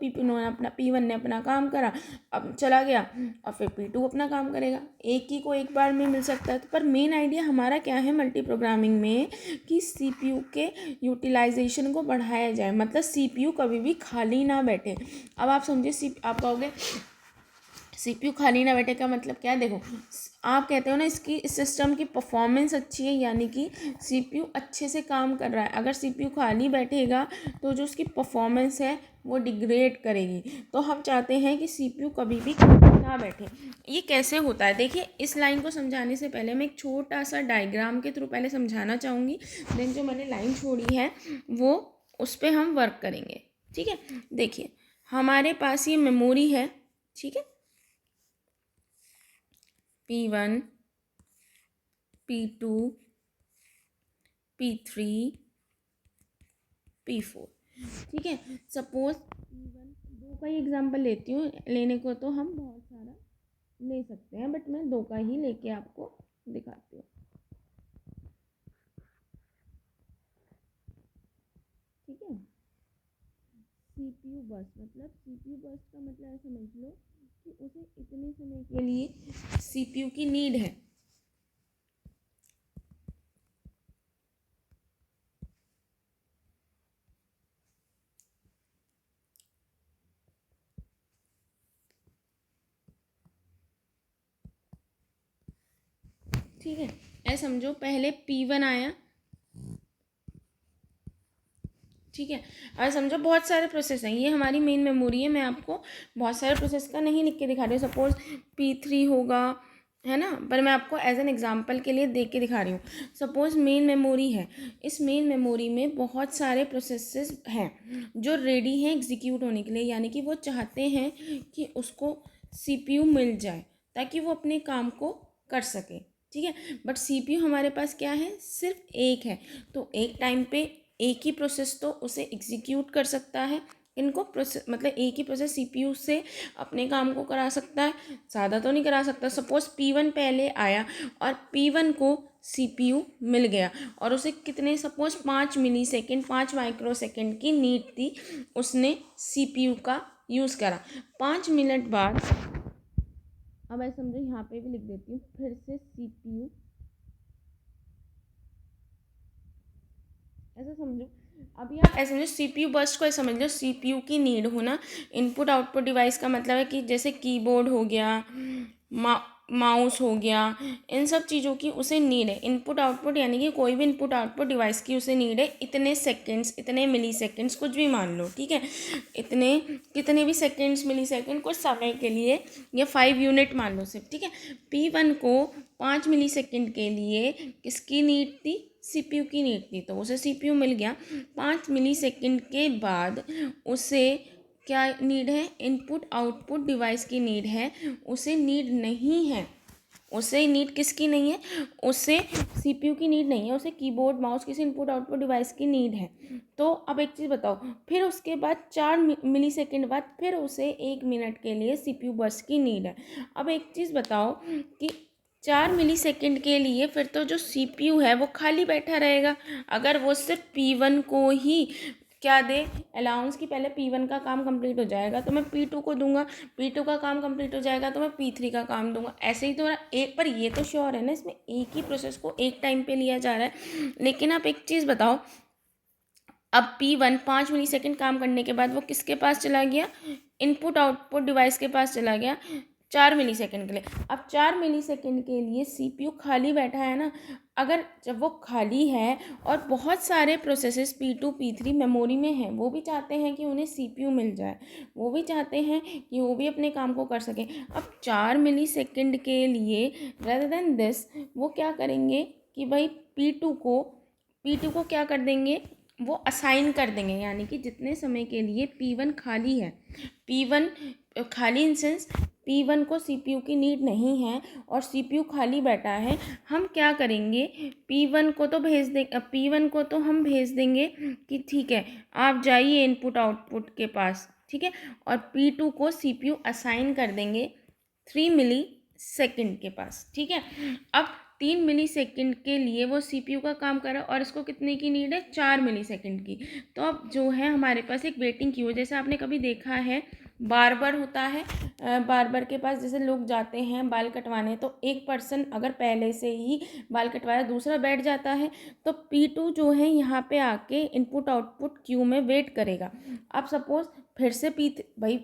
P1 ने अपना काम करा, अब चला गया, और फिर P2 अपना काम करेगा। एक ही को एक बार में मिल सकता है। तो पर मेन आइडिया हमारा क्या है मल्टी प्रोग्रामिंग में, कि सीपीयू के यूटिलाइजेशन को बढ़ाया जाए, मतलब सीपीयू कभी भी खाली ना बैठे। अब आप समझिए, आप कहोगे सीपीयू खाली ना बैठे का मतलब क्या है। देखो, आप कहते हो ना इसकी, इस सिस्टम की परफॉर्मेंस अच्छी है, यानी कि सीपीयू अच्छे से काम कर रहा है। अगर सीपीयू खाली बैठेगा तो जो उसकी परफॉर्मेंस है वो डिग्रेड करेगी। तो हम चाहते हैं कि सीपीयू कभी भी खाली ना बैठे। ये कैसे होता है, देखिए, इस लाइन को समझाने से पहले मैं एक छोटा सा डायग्राम के थ्रू पहले समझाना चाहूँगी, देन जो मैंने लाइन छोड़ी है वो उस पर हम वर्क करेंगे, ठीक है। देखिए, हमारे पास ये मेमोरी है, ठीक है, P1 P2 P3 P4, ठीक है। सपोज P1, दो का ही एग्जाम्पल लेती हूँ, लेने को तो हम बहुत सारा ले सकते हैं, बट मैं दो का ही लेके आपको दिखाती हूँ, ठीक है। सीपीयू बर्स्ट का मतलब समझ लो कि उसे इतने समय के लिए सीपीयू की नीड है। ठीक है, ऐसे समझो, पहले P1 आया, ठीक है। और समझो बहुत सारे प्रोसेस हैं, ये हमारी मेन मेमोरी है, मैं आपको बहुत सारे प्रोसेस का नहीं लिख के दिखा रही हूँ। सपोज P3 होगा, है ना, पर मैं आपको एज एन एग्जांपल के लिए देख के दिखा रही हूँ। सपोज मेन मेमोरी है, इस मेन मेमोरी में बहुत सारे प्रोसेसेस हैं जो रेडी हैं एग्जीक्यूट होने के लिए, यानी कि वो चाहते हैं कि उसको सीपीयू मिल जाए ताकि वो अपने काम को कर सके, ठीक है। बट सीपीयू हमारे पास क्या है, सिर्फ एक है, तो एक टाइम पे एक ही प्रोसेस तो उसे एग्जीक्यूट कर सकता है। इनको प्रोसेस मतलब एक ही प्रोसेस सीपीयू से अपने काम को करा सकता है, ज़्यादा तो नहीं करा सकता। सपोज P1 पहले आया और P1 को सीपीयू मिल गया और उसे कितने, सपोज 5 मिली सेकेंड 5 माइक्रो सेकेंड की नीड थी, उसने सीपीयू का यूज़ करा। 5 मिनट बाद, अब ऐसे समझो यहाँ पे भी लिख देती हूँ, फिर से सीपीयू, ऐसा समझो। अभी आप ऐसे समझो सीपीयू बर्स्ट को, ऐसे समझ लो सीपीयू की नीड होना। इनपुट आउटपुट डिवाइस का मतलब है कि जैसे कीबोर्ड हो गया, माउस हो गया, इन सब चीज़ों की उसे नीड है। इनपुट आउटपुट यानी कि कोई भी इनपुट आउटपुट डिवाइस की उसे नीड है। इतने सेकंड्स, इतने मिली सेकंड्स, कुछ भी मान लो, ठीक है, इतने कितने भी सेकंड्स, मिली सेकंड, कुछ समय के लिए, या 5 यूनिट मान लो सिर्फ, ठीक है। P1 को 5 मिली सेकेंड के लिए किसकी नीड थी, सीपीयू की नीड थी, तो उसे सीपीयू मिल गया। 5 मिली सेकेंड के बाद उसे क्या नीड है, इनपुट आउटपुट डिवाइस की नीड है, उसे नीड नहीं है। उसे नीड किसकी नहीं है, उसे सीपीयू की नीड नहीं है, उसे कीबोर्ड माउस किसी इनपुट आउटपुट डिवाइस की नीड है। तो अब एक चीज़ बताओ, फिर उसके बाद 4 मिली सेकेंड बाद फिर उसे 1 मिनट के लिए सीपीयू बर्स्ट की नीड है। अब एक चीज़ बताओ कि 4 मिली सेकेंड के लिए फिर तो जो सीपीयू है वो खाली बैठा रहेगा, अगर वो सिर्फ P1 को ही क्या दे अलाउंस की, पहले P1 का काम कंप्लीट हो जाएगा तो मैं P2 को दूंगा, P2 का काम कंप्लीट हो जाएगा तो मैं P3 का काम दूंगा, ऐसे ही तो एक, पर ये तो श्योर है ना, इसमें एक ही प्रोसेस को एक टाइम पे लिया जा रहा है। लेकिन आप एक चीज़ बताओ, अब P1 5 मिली सेकेंड काम करने के बाद वो किसके पास चला गया, इनपुट आउटपुट डिवाइस के पास चला गया 4 मिली सेकेंड के लिए। अब 4 मिली सेकेंड के लिए सीपीयू खाली बैठा है ना, अगर जब वो खाली है और बहुत सारे प्रोसेसेस P2 P3 मेमोरी में हैं, वो भी चाहते हैं कि उन्हें सीपीयू मिल जाए, वो भी चाहते हैं कि वो भी अपने काम को कर सकें। अब 4 मिली सेकेंड के लिए रेदर देन दिस वो क्या करेंगे कि भाई P2 को क्या कर देंगे, वो असाइन कर देंगे, यानी कि जितने समय के लिए P1 खाली है, P1 खाली इन सेंस P1 को सीपीयू की नीड नहीं है और सीपीयू खाली बैठा है, हम क्या करेंगे, P1 को तो हम भेज देंगे कि ठीक है आप जाइए इनपुट आउटपुट के पास, ठीक है, और P2 को सीपीयू असाइन कर देंगे 3 मिली सेकेंड के पास, ठीक है। अब 3 मिली सेकेंड के लिए वो सीपीयू का काम कर रहा है और इसको कितने की नीड है, 4 मिली सेकेंड की। तो अब जो है हमारे पास एक वेटिंग क्यू है, जैसे आपने कभी देखा है बार्बर होता है, बार्बर के पास जैसे लोग जाते हैं बाल कटवाने, तो एक पर्सन अगर पहले से ही बाल कटवाया, दूसरा बैठ जाता है, तो P2 जो है यहाँ पे आके इनपुट आउटपुट क्यू में वेट करेगा। अब सपोज फिर से भाई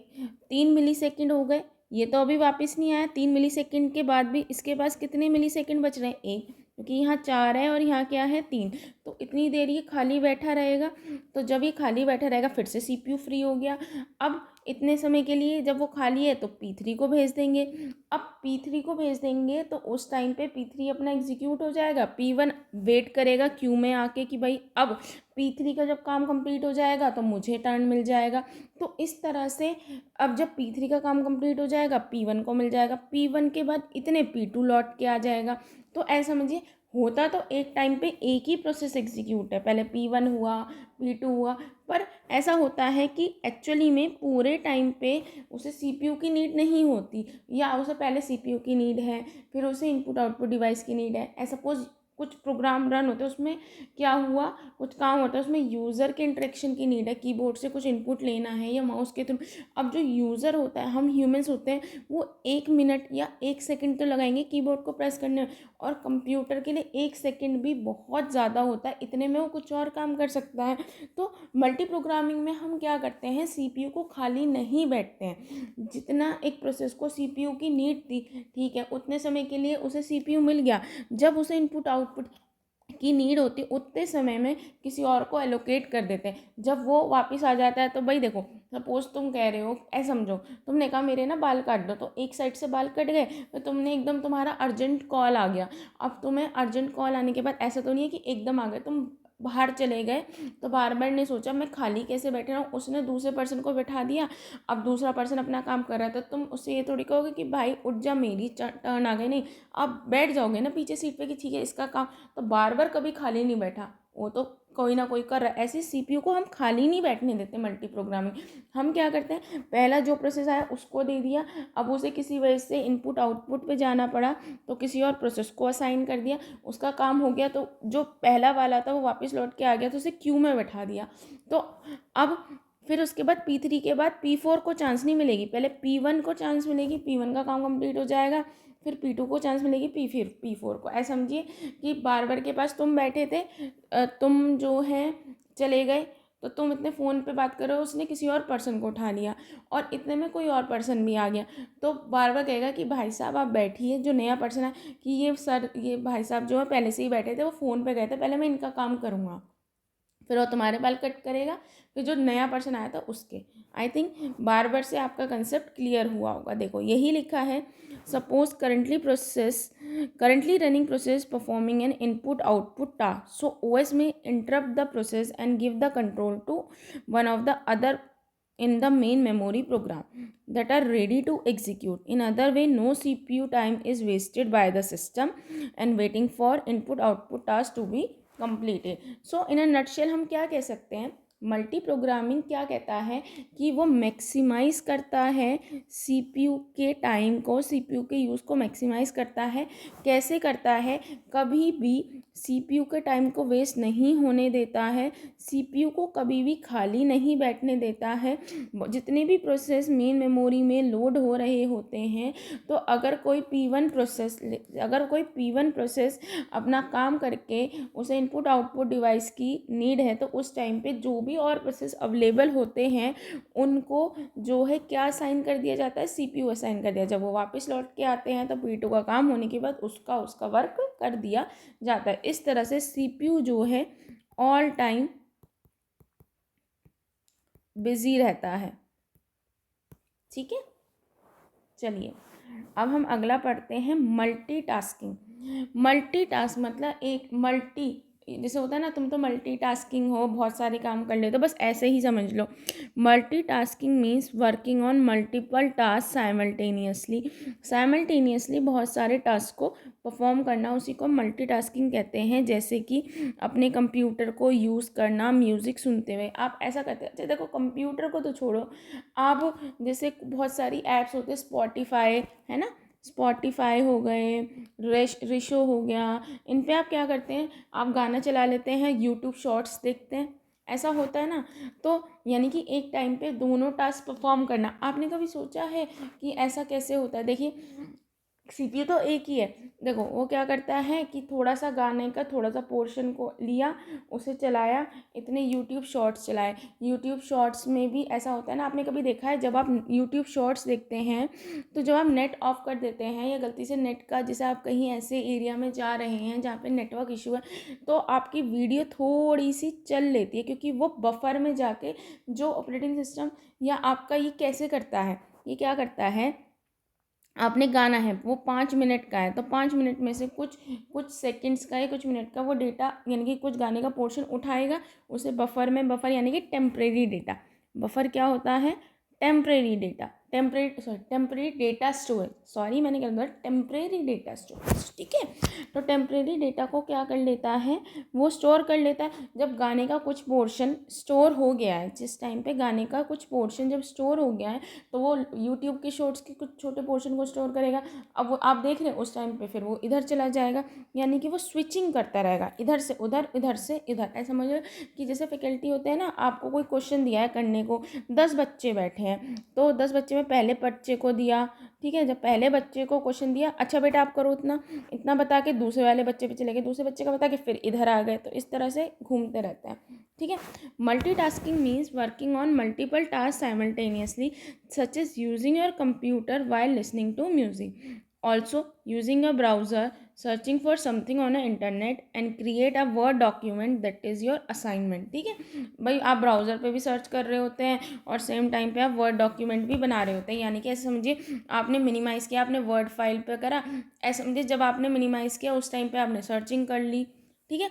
3 मिली सेकेंड हो गए, ये तो अभी वापस नहीं आया, 3 मिली सेकेंड के बाद भी इसके पास कितने मिलीसेकेंड बच रहे हैं, एक, क्योंकि यहाँ 4 है और यहाँ क्या है 3, तो इतनी देर ये खाली बैठा रहेगा। तो जब ये खाली बैठा रहेगा फिर से सीपीयू फ्री हो गया। अब इतने समय के लिए जब वो खाली है तो P3 को भेज देंगे। अब P3 को भेज देंगे तो उस टाइम पे P3 अपना एग्जीक्यूट हो जाएगा, P1 वेट करेगा क्यू में आके कि भाई अब P3 का जब काम कंप्लीट हो जाएगा तो मुझे टर्न मिल जाएगा। तो इस तरह से अब जब P3 का काम कंप्लीट हो जाएगा P1 को मिल जाएगा, P1 के बाद इतने P2 लौट के आ जाएगा। तो ऐसा समझिए, होता तो एक टाइम पे एक ही प्रोसेस एग्जीक्यूट है, पहले P1 हुआ, P2 हुआ, पर ऐसा होता है कि एक्चुअली में पूरे टाइम पे उसे सीपीयू की नीड नहीं होती, या उसे पहले सीपीयू की नीड है, फिर उसे इनपुट आउटपुट डिवाइस की नीड है। ऐसा सपोज कुछ प्रोग्राम रन होते हैं, उसमें क्या हुआ, कुछ काम होता है, उसमें यूज़र के इंटरेक्शन की नीड है, कीबोर्ड से कुछ इनपुट लेना है या माउस के थ्रू। अब जो यूज़र होता है, हम ह्यूमंस होते हैं, वो 1 मिनट या 1 सेकंड तो लगाएंगे कीबोर्ड को प्रेस करने में, और कंप्यूटर के लिए 1 सेकंड भी बहुत ज़्यादा होता है, इतने में वो कुछ और काम कर सकता है। तो मल्टी प्रोग्रामिंग में हम क्या करते हैं, सीपीयू को खाली नहीं बैठते हैं, जितना एक प्रोसेस को सीपीयू की नीड थी, ठीक है, उतने समय के लिए उसे सीपीयू मिल गया, जब उसे इनपुट आउटपुट की नीड होती है उतने समय में किसी और को एलोकेट कर देते हैं। जब वो वापस आ जाता है तो भाई देखो, सपोज तुम कह रहे हो, ऐसा समझो तुमने कहा मेरे ना बाल काट दो, तो एक साइड से बाल कट गए, तो तुमने एकदम, तुम्हारा अर्जेंट कॉल आ गया। अब तुम्हें अर्जेंट कॉल आने के बाद ऐसा तो नहीं है कि एकदम आ गए, तुम बाहर चले गए, तो बार बार नहीं सोचा मैं खाली कैसे बैठे रहूँ, उसने दूसरे पर्सन को बैठा दिया। अब दूसरा पर्सन अपना काम कर रहा है तो तुम उससे ये थोड़ी कहोगे कि भाई उठ जा, मेरी टर्न आ गई। नहीं, आप बैठ जाओगे ना पीछे सीट पे कि ठीक है इसका काम, तो बार बार कभी खाली नहीं बैठा, वो तो कोई ना कोई कर रहा है। ऐसे सीपीयू को हम खाली नहीं बैठने देते मल्टी प्रोग्रामिंग। हम क्या करते हैं, पहला जो प्रोसेस आया उसको दे दिया, अब उसे किसी वजह से इनपुट आउटपुट पे जाना पड़ा तो किसी और प्रोसेस को असाइन कर दिया, उसका काम हो गया, तो जो पहला वाला था वो वापस लौट के आ गया, तो उसे क्यू में बैठा दिया। तो अब फिर उसके बाद P3 के बाद P4 को चांस नहीं मिलेगी, पहले P1 को चांस मिलेगी, P1 का काम कंप्लीट हो जाएगा, फिर P2 को चांस मिलेगी, P4 को। ऐसा समझिए कि बार बार के पास तुम बैठे थे, तुम जो है चले गए, तो तुम इतने फ़ोन पे बात कर रहे हो, उसने किसी और पर्सन को उठा लिया और इतने में कोई और पर्सन भी आ गया, तो बार बार कहेगा कि भाई साहब आप बैठिए। जो नया पर्सन है कि ये सर, ये भाई साहब जो है पहले से ही बैठे थे, वो फ़ोन पे गए थे, पहले मैं इनका काम करूँगा, फिर वो तुम्हारे बाल कट करेगा, फिर जो नया पर्सन आया था उसके। आई थिंक बार बार से आपका कंसेप्ट क्लियर हुआ होगा। देखो यही लिखा है, suppose currently running process performing an input output task, so OS में interrupt the process and give the control to one of the other in the main memory program that are ready to execute. In other way, no CPU time is wasted by the system and waiting for input output task to be completed. So in a nutshell हम क्या कह सकते हैं, multi programming क्या कहता है कि वो मैक्सिमाइज़ करता है सीपीयू के टाइम को, सीपीयू के यूज़ को मैक्सिमाइज़ करता है। कैसे करता है, कभी भी सीपीयू के टाइम को वेस्ट नहीं होने देता है, सीपीयू को कभी भी खाली नहीं बैठने देता है। जितने भी प्रोसेस मेन मेमोरी में लोड हो रहे होते हैं, तो अगर कोई P1 प्रोसेस अपना काम करके उसे इनपुट आउटपुट डिवाइस की नीड है, तो उस टाइम पे जो भी और प्रोसेस अवेलेबल होते हैं उनको जो है क्या असाइन कर दिया जाता है, सीपीयू असाइन कर दिया। जब वो वापस लौट के आते हैं तो P2 का काम होने के बाद उसका वर्क कर दिया जाता है। इस तरह से सीपीयू जो है ऑल टाइम बिजी रहता है। ठीक है, चलिए अब हम अगला पढ़ते हैं मल्टीटास्किंग। मल्टीटास्क मतलब एक मल्टी, जैसे होता है ना, तुम तो मल्टीटास्किंग हो, बहुत सारे काम कर लेते हो, बस ऐसे ही समझ लो। Multitasking means working on multiple task simultaneously बहुत सारे टास्क को परफॉर्म करना, उसी को मल्टीटास्किंग कहते हैं। जैसे कि अपने कंप्यूटर को यूज़ करना म्यूज़िक सुनते हुए, आप ऐसा करते हैं। अच्छा देखो, कंप्यूटर को तो छोड़ो, आप जैसे बहुत सारी ऐप्स होते हैं, स्पॉटिफाई है ना, स्पॉटिफाई हो गए, रिशो हो गया, इन पे आप क्या करते हैं, आप गाना चला लेते हैं, यूट्यूब शॉर्ट्स देखते हैं, ऐसा होता है ना। तो यानी कि एक टाइम पे दोनों टास्क परफॉर्म करना। आपने कभी सोचा है कि ऐसा कैसे होता है? देखिए सीपीयू तो एक ही है। देखो वो क्या करता है कि थोड़ा सा गाने का थोड़ा सा पोर्शन को लिया, उसे चलाया, इतने यूट्यूब शॉर्ट्स चलाए। यूट्यूब शॉर्ट्स में भी ऐसा होता है ना, आपने कभी देखा है जब आप यूट्यूब शॉर्ट्स देखते हैं तो जब आप नेट ऑफ कर देते हैं या गलती से नेट का, जैसे आप कहीं ऐसे एरिया में जा रहे हैं जहाँ पे नेटवर्क इशू है, तो आपकी वीडियो थोड़ी सी चल लेती है, क्योंकि वो बफर में जाके जो ऑपरेटिंग सिस्टम या आपका ये कैसे करता है, ये क्या करता है, आपने गाना है वो 5 मिनट का है, तो 5 मिनट में से कुछ सेकंड्स का या कुछ मिनट का वो डेटा यानी कि कुछ गाने का पोर्शन उठाएगा, उसे बफर में, बफर यानी कि टेम्परेरी डेटा, बफर क्या होता है, temporary data, temporary data storage, sorry मैंने क्या बोला, टेम्परेरी डेटा स्टोरेज। ठीक है, तो टेम्परेरी डेटा को क्या कर लेता है, वो स्टोर कर लेता है। जब गाने का कुछ पोर्शन स्टोर हो गया है, जिस टाइम पे गाने का कुछ पोर्शन जब स्टोर हो गया है, तो वो यूट्यूब के शॉर्ट्स के कुछ छोटे पोर्शन को स्टोर करेगा। अब वो आप देख रहे हैं उस टाइम पे, फिर वो इधर चला जाएगा, यानी कि वो स्विचिंग करता रहेगा, इधर से उधर, इधर से इधर। ऐसा समझो कि जैसे फैकल्टी होते हैं ना, आपको कोई क्वेश्चन दिया है करने को, 10 बच्चे बैठे हैं, तो 10 बच्चे में पहले बच्चे को दिया, ठीक है, जब पहले बच्चे को क्वेश्चन दिया, अच्छा बेटा आप करो इतना इतना बता के दूसरे वाले बच्चे पे चले गए, दूसरे बच्चे का बता के फिर इधर आ गए, तो इस तरह से घूमते रहते हैं। ठीक है, multitasking means working on multiple task simultaneously, such as using your computer while listening to music, also using a browser searching for something on internet and create a word document that is your assignment. ठीक है भाई, आप browser पे भी search कर रहे होते हैं और सेम टाइम पे आप वर्ड डॉक्यूमेंट भी बना रहे होते हैं, यानी कि ऐसे समझिए आपने मिनिमाइज़ किया, आपने वर्ड फाइल पे करा, ऐसे समझिए जब आपने मिनिमाइज़ किया उस टाइम पे आपने सर्चिंग कर ली। ठीक है,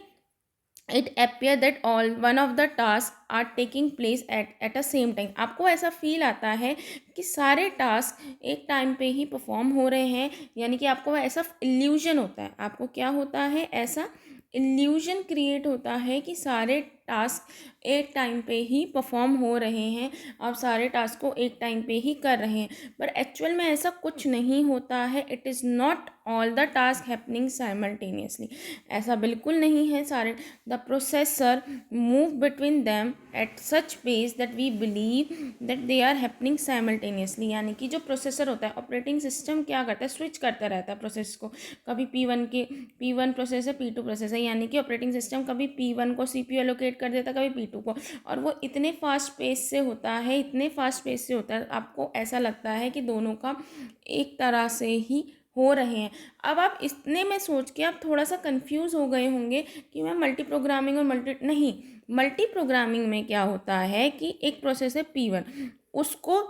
it appear that all one of the task are taking place at a same time. आपको ऐसा फील आता है कि सारे टास्क एक टाइम पे ही परफॉर्म हो रहे हैं, यानी कि आपको ऐसा इल्यूजन होता है। आपको क्या होता है, ऐसा इल्यूजन क्रिएट होता है कि सारे टास्क एक टाइम पे ही परफॉर्म हो रहे हैं, आप सारे टास्क को एक टाइम पे ही कर रहे हैं, पर एक्चुअल में ऐसा कुछ नहीं होता है। It is not all the task happening simultaneously. ऐसा बिल्कुल नहीं है। सारे the processor move between them at such pace that we believe that they are happening simultaneously, यानी कि जो प्रोसेसर होता है, ऑपरेटिंग सिस्टम क्या करता है, स्विच करता रहता है प्रोसेस को। कभी P1 प्रोसेस है, P2 प्रोसेस है, यानी कि ऑपरेटिंग सिस्टम कभी P1 को CPU एलोकेट कर देता है, कभी P2 को, और वो इतने फास्ट पेस से होता है, इतने फास्ट पेस से होता है, आपको ऐसा लगता है कि दोनों का एक तरह से ही हो रहे हैं। अब आप इतने में सोच के आप थोड़ा सा कंफ्यूज हो गए होंगे कि मैं मल्टी प्रोग्रामिंग और नहीं, मल्टी प्रोग्रामिंग में क्या होता है कि एक प्रोसेस है P1, उसको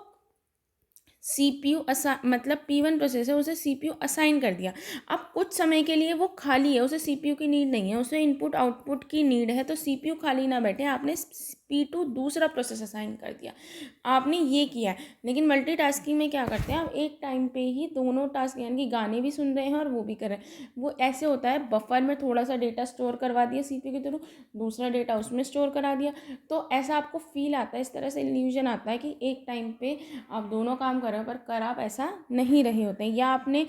CPU मतलब P1 प्रोसेस है, उसे CPU असाइन कर दिया। अब कुछ समय के लिए वो खाली है, उसे CPU की नीड नहीं है, उसे इनपुट आउटपुट की नीड है, तो CPU खाली ना बैठे, आपने P2 दूसरा प्रोसेस असाइन कर दिया, आपने ये किया है। लेकिन मल्टीटास्किंग में क्या करते हैं, आप एक टाइम पे ही दोनों टास्क, यानी कि गाने भी सुन रहे हैं और वो भी कर रहे हैं। वो ऐसे होता है, बफर में थोड़ा सा डेटा स्टोर करवा दिया CPU के थ्रू, दूसरा डेटा उसमें स्टोर करा दिया, तो ऐसा आपको फील आता है, इस तरह से इल्यूजन आता है कि एक टाइम पे आप दोनों काम कर रहे हो, पर कर आप ऐसा नहीं रहे होते हैं। या आपने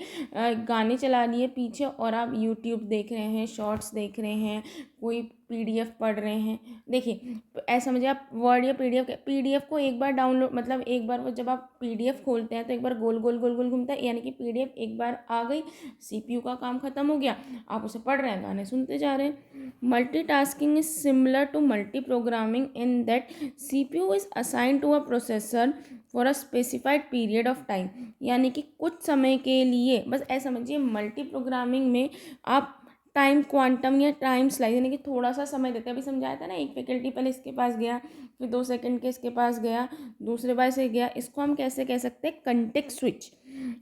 गाने चला लिए पीछे और आप यूट्यूब देख रहे हैं, शॉर्ट्स देख रहे हैं, कोई PDF पढ़ रहे हैं। देखिए, ऐसा समझिए आप वर्ड या PDF को एक बार डाउनलोड, मतलब एक बार वो जब आप PDF खोलते हैं तो एक बार गोल गोल गोल गोल घूमता है, यानी कि PDF एक बार आ गई, CPU का काम खत्म हो गया, आप उसे पढ़ रहे हैं, गाने सुनते जा रहे हैं। Multitasking is similar to multi programming in that CPU is assigned to a processor for a specified period of time, यानी कि कुछ समय के लिए, बस ऐसा समझिए मल्टी प्रोग्रामिंग में आप टाइम क्वांटम या टाइम स्लाइस, यानी कि थोड़ा सा समय देते हैं। अभी समझाया था ना, एक फैकल्टी पहले इसके पास गया, फिर 2 सेकंड के इसके पास गया, दूसरे बार से गया, इसको हम कैसे कह सकते हैं, context switch.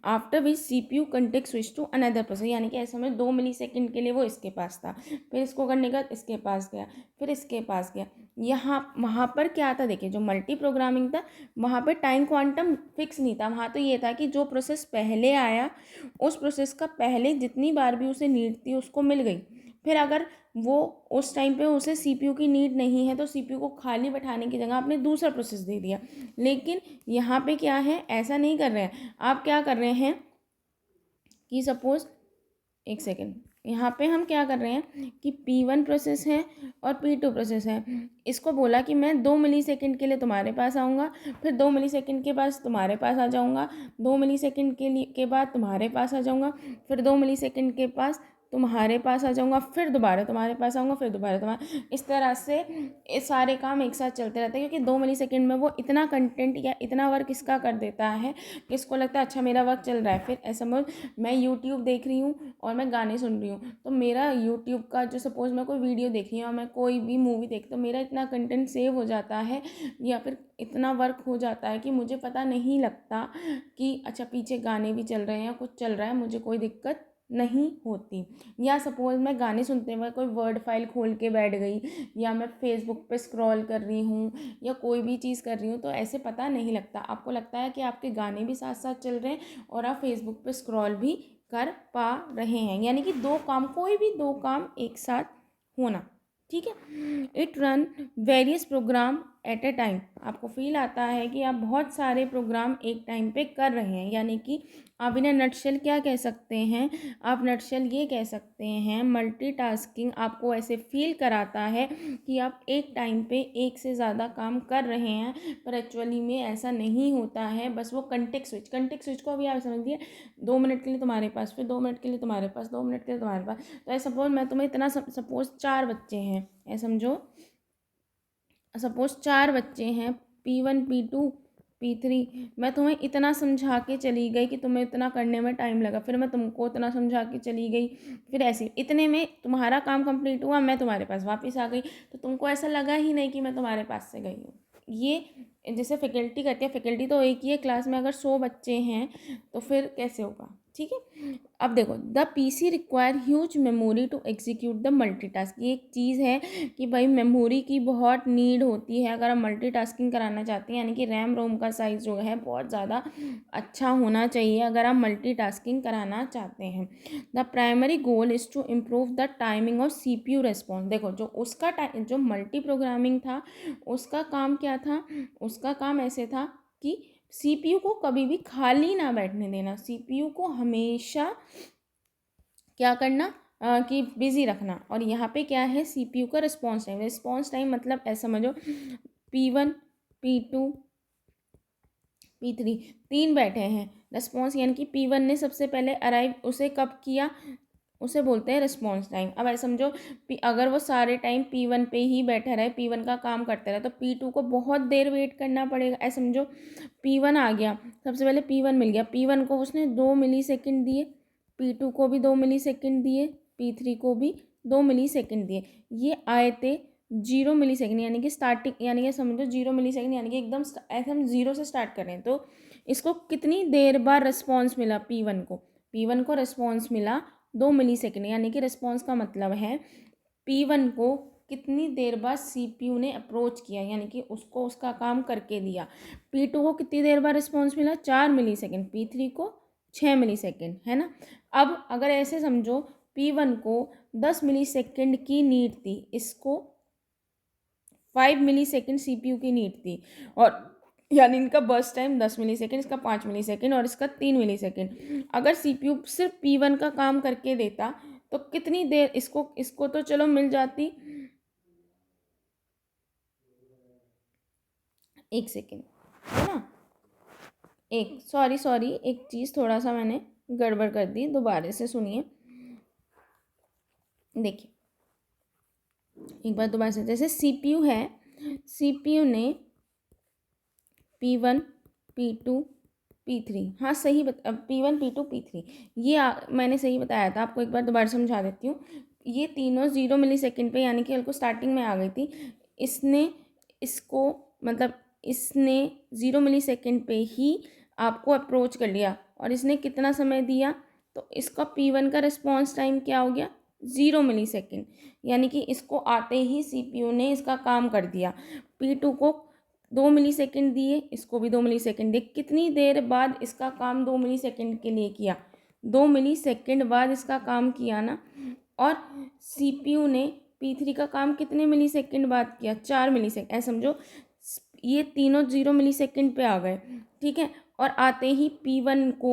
After which CPU contact switch to another process, यानी कि ऐसे समझ 2 मिली सेकेंड के लिए वो इसके पास था, फिर इसको करने का इसके पास गया, फिर इसके पास गया। यहाँ वहाँ पर क्या था, देखिए जो मल्टी प्रोग्रामिंग था वहाँ पर टाइम क्वांटम फिक्स नहीं था। वहाँ तो ये था कि जो प्रोसेस पहले आया उस प्रोसेस का पहले जितनी बार भी उसे नीड थी उसको मिल गई, फिर अगर वो उस टाइम पे उसे CPU की नीड नहीं है तो CPU को खाली बैठाने की जगह आपने दूसरा प्रोसेस दे दिया। लेकिन यहाँ पे क्या है, ऐसा नहीं कर रहे हैं। आप क्या कर रहे हैं कि सपोज, एक सेकेंड, यहाँ पे हम क्या कर रहे हैं कि P1 प्रोसेस है और P2 प्रोसेस है। इसको बोला कि मैं 2 मिली सेकेंड के लिए तुम्हारे पास आऊँगा, फिर 2 मिली सेकेंड के बाद तुम्हारे पास आ जाऊँगा, 2 मिली सेकेंड के बाद तुम्हारे पास आ जाऊँगा, फिर 2 मिली सेकेंड के पास तुम्हारे पास आ जाऊँगा, फिर दोबारा तुम्हारे पास आऊँगा, फिर दोबारा तुम्हारा, इस तरह से ये सारे काम एक साथ चलते रहते हैं, क्योंकि 2 मिली सेकेंड में वो इतना कंटेंट या इतना वर्क इसका कर देता है कि इसको लगता है अच्छा मेरा वर्क चल रहा है। फिर ऐसा मैं यूट्यूब देख रही हूँ और मैं गाने सुन रही हूँ, तो मेरा यूट्यूब का जो, सपोज़ मैं कोई वीडियो देख रही हूँ और मैं कोई भी मूवी देख, तो मेरा इतना कंटेंट सेव हो जाता है या फिर इतना वर्क हो जाता है कि मुझे पता नहीं लगता कि अच्छा पीछे गाने भी चल रहे हैं या कुछ चल रहा है, मुझे कोई दिक्कत नहीं होती। या सपोज़ मैं गाने सुनते हुए कोई वर्ड फाइल खोल के बैठ गई, या मैं फेसबुक पे स्क्रॉल कर रही हूँ, या कोई भी चीज़ कर रही हूँ, तो ऐसे पता नहीं लगता। आपको लगता है कि आपके गाने भी साथ साथ चल रहे हैं और आप फेसबुक पे स्क्रॉल भी कर पा रहे हैं, यानी कि दो काम, कोई भी दो काम एक साथ होना। ठीक है, it run various program at a time. आपको फील आता है कि आप बहुत सारे प्रोग्राम एक टाइम पे कर रहे हैं, यानी कि आप इन्हें नटशेल क्या कह सकते हैं, आप नटशेल ये कह सकते हैं, मल्टीटास्किंग आपको ऐसे फील कराता है कि आप एक टाइम पे एक से ज़्यादा काम कर रहे हैं, पर एक्चुअली में ऐसा नहीं होता है। बस वो कंटेक्स्ट स्विच को अभी आप समझिए, 2 मिनट के लिए तुम्हारे पास, फिर 2 मिनट के लिए तुम्हारे पास, 2 मिनट के लिए तुम्हारे पास। तो ऐसा सपोज मैं तुम्हें इतना, सपोज 4 बच्चे हैं, ऐसा समझो, सपोज 4 बच्चे हैं, P1 P2 P3 मैं तुम्हें इतना समझा के चली गई कि तुम्हें इतना करने में टाइम लगा, फिर मैं तुमको इतना समझा के चली गई, फिर ऐसे इतने में तुम्हारा काम कंप्लीट हुआ, मैं तुम्हारे पास वापस आ गई, तो तुमको ऐसा लगा ही नहीं कि मैं तुम्हारे पास से गई हूँ। ये जैसे फैकल्टी करती है, फैकल्टी तो एक ही है, क्लास में अगर 100 बच्चे हैं तो फिर कैसे होगा, ठीक है। अब देखो, the PC require huge memory to execute the multitask. ये एक चीज़ है कि भाई मेमोरी की बहुत नीड होती है अगर आप मल्टीटास्किंग कराना चाहते हैं, यानी कि रैम रोम का साइज़ जो है बहुत ज़्यादा अच्छा होना चाहिए अगर आप मल्टीटास्किंग कराना चाहते हैं। The primary goal is to improve the timing of CPU response. देखो, जो उसका जो मल्टी प्रोग्रामिंग था उसका काम क्या था, उसका काम ऐसे था कि सीपीयू को कभी भी खाली ना बैठने देना, सीपीयू को हमेशा क्या करना कि बिजी रखना। और यहाँ पे क्या है, सीपीयू का रिस्पॉन्स टाइम मतलब ऐसा समझो P1 P2 P3 तीन बैठे हैं, रिस्पॉन्स यानी कि P1 ने सबसे पहले अराइव, उसे कब किया, उसे बोलते हैं रिस्पॉन्स टाइम। अब ऐसा समझो अगर वो सारे टाइम P1 पे ही बैठा रहे, P1 का काम करते रहे, तो P2 को बहुत देर वेट करना पड़ेगा। ऐसा समझो P1 आ गया, सबसे पहले P1 मिल गया, P1 को उसने 2 मिली सेकेंड दिए, P2 को भी 2 मिली सेकेंड दिए, P3 को भी 2 मिली सेकेंड दिए। ये आए थे 0 मिली सेकेंड, यानी कि स्टार्टिंग, यानी कि समझो 0 मिली सेकेंड, यानी कि एकदम ऐसे हम जीरो से स्टार्ट कर रहे हैं। तो इसको कितनी देर बाद रिस्पॉन्स मिला, P1 को रिस्पॉन्स मिला 2 मिली सेकेंड, यानी कि रिस्पॉन्स का मतलब है P1 को कितनी देर बाद सीपीयू ने अप्रोच किया, यानी कि उसको उसका काम करके दिया। P2 को कितनी देर बाद रिस्पॉन्स मिला, 4 मिली सेकेंड, P3 को 6 मिली सेकेंड, है ना। अब अगर ऐसे समझो P1 को 10 मिली सेकेंड की नीड थी, इसको 5 मिली सेकेंड सीपीयू की नीड थी, और यानी इनका बर्स्ट टाइम 10 मिली सेकेंड, इसका 5 मिली सेकेंड और इसका 3 मिली सेकेंड। अगर सीपीयू सिर्फ P1 का काम करके देता तो कितनी देर इसको इसको तो चलो मिल जाती, 1 सेकेंड, है ना। सॉरी एक चीज़ थोड़ा सा मैंने गड़बड़ कर दी, दोबारा से सुनिए। देखिए एक बार दोबारा से, जैसे सीपीयू है, सीपीयू ने P1 P2 P3, हाँ सही P1 P2 P3, ये मैंने सही बताया था आपको, एक बार दोबारा समझा देती हूँ। ये तीनों 0 मिली सेकेंड पे, यानी कि बिल्कुल स्टार्टिंग में आ गई थी। इसने इसको मतलब इसने 0 मिली सेकेंड पे ही आपको अप्रोच कर लिया, और इसने कितना समय दिया, तो इसका P1 का रिस्पॉन्स टाइम क्या हो गया, 0 मिली सेकेंड, यानी कि इसको आते ही सीपीयू ने इसका काम कर दिया। P2 को 2 मिली सेकेंड दिए, इसको भी 2 मिली सेकेंड दिए, कितनी देर बाद इसका काम 2 मिली सेकेंड के लिए किया, 2 मिली सेकेंड बाद इसका काम किया ना। और सीपीयू ने P3 का काम कितने मिलीसेकंड बाद किया, 4 मिलीसेकंड, ऐसा समझो ये तीनों 0 मिलीसेकंड पे आ गए, ठीक है। और आते ही P1 को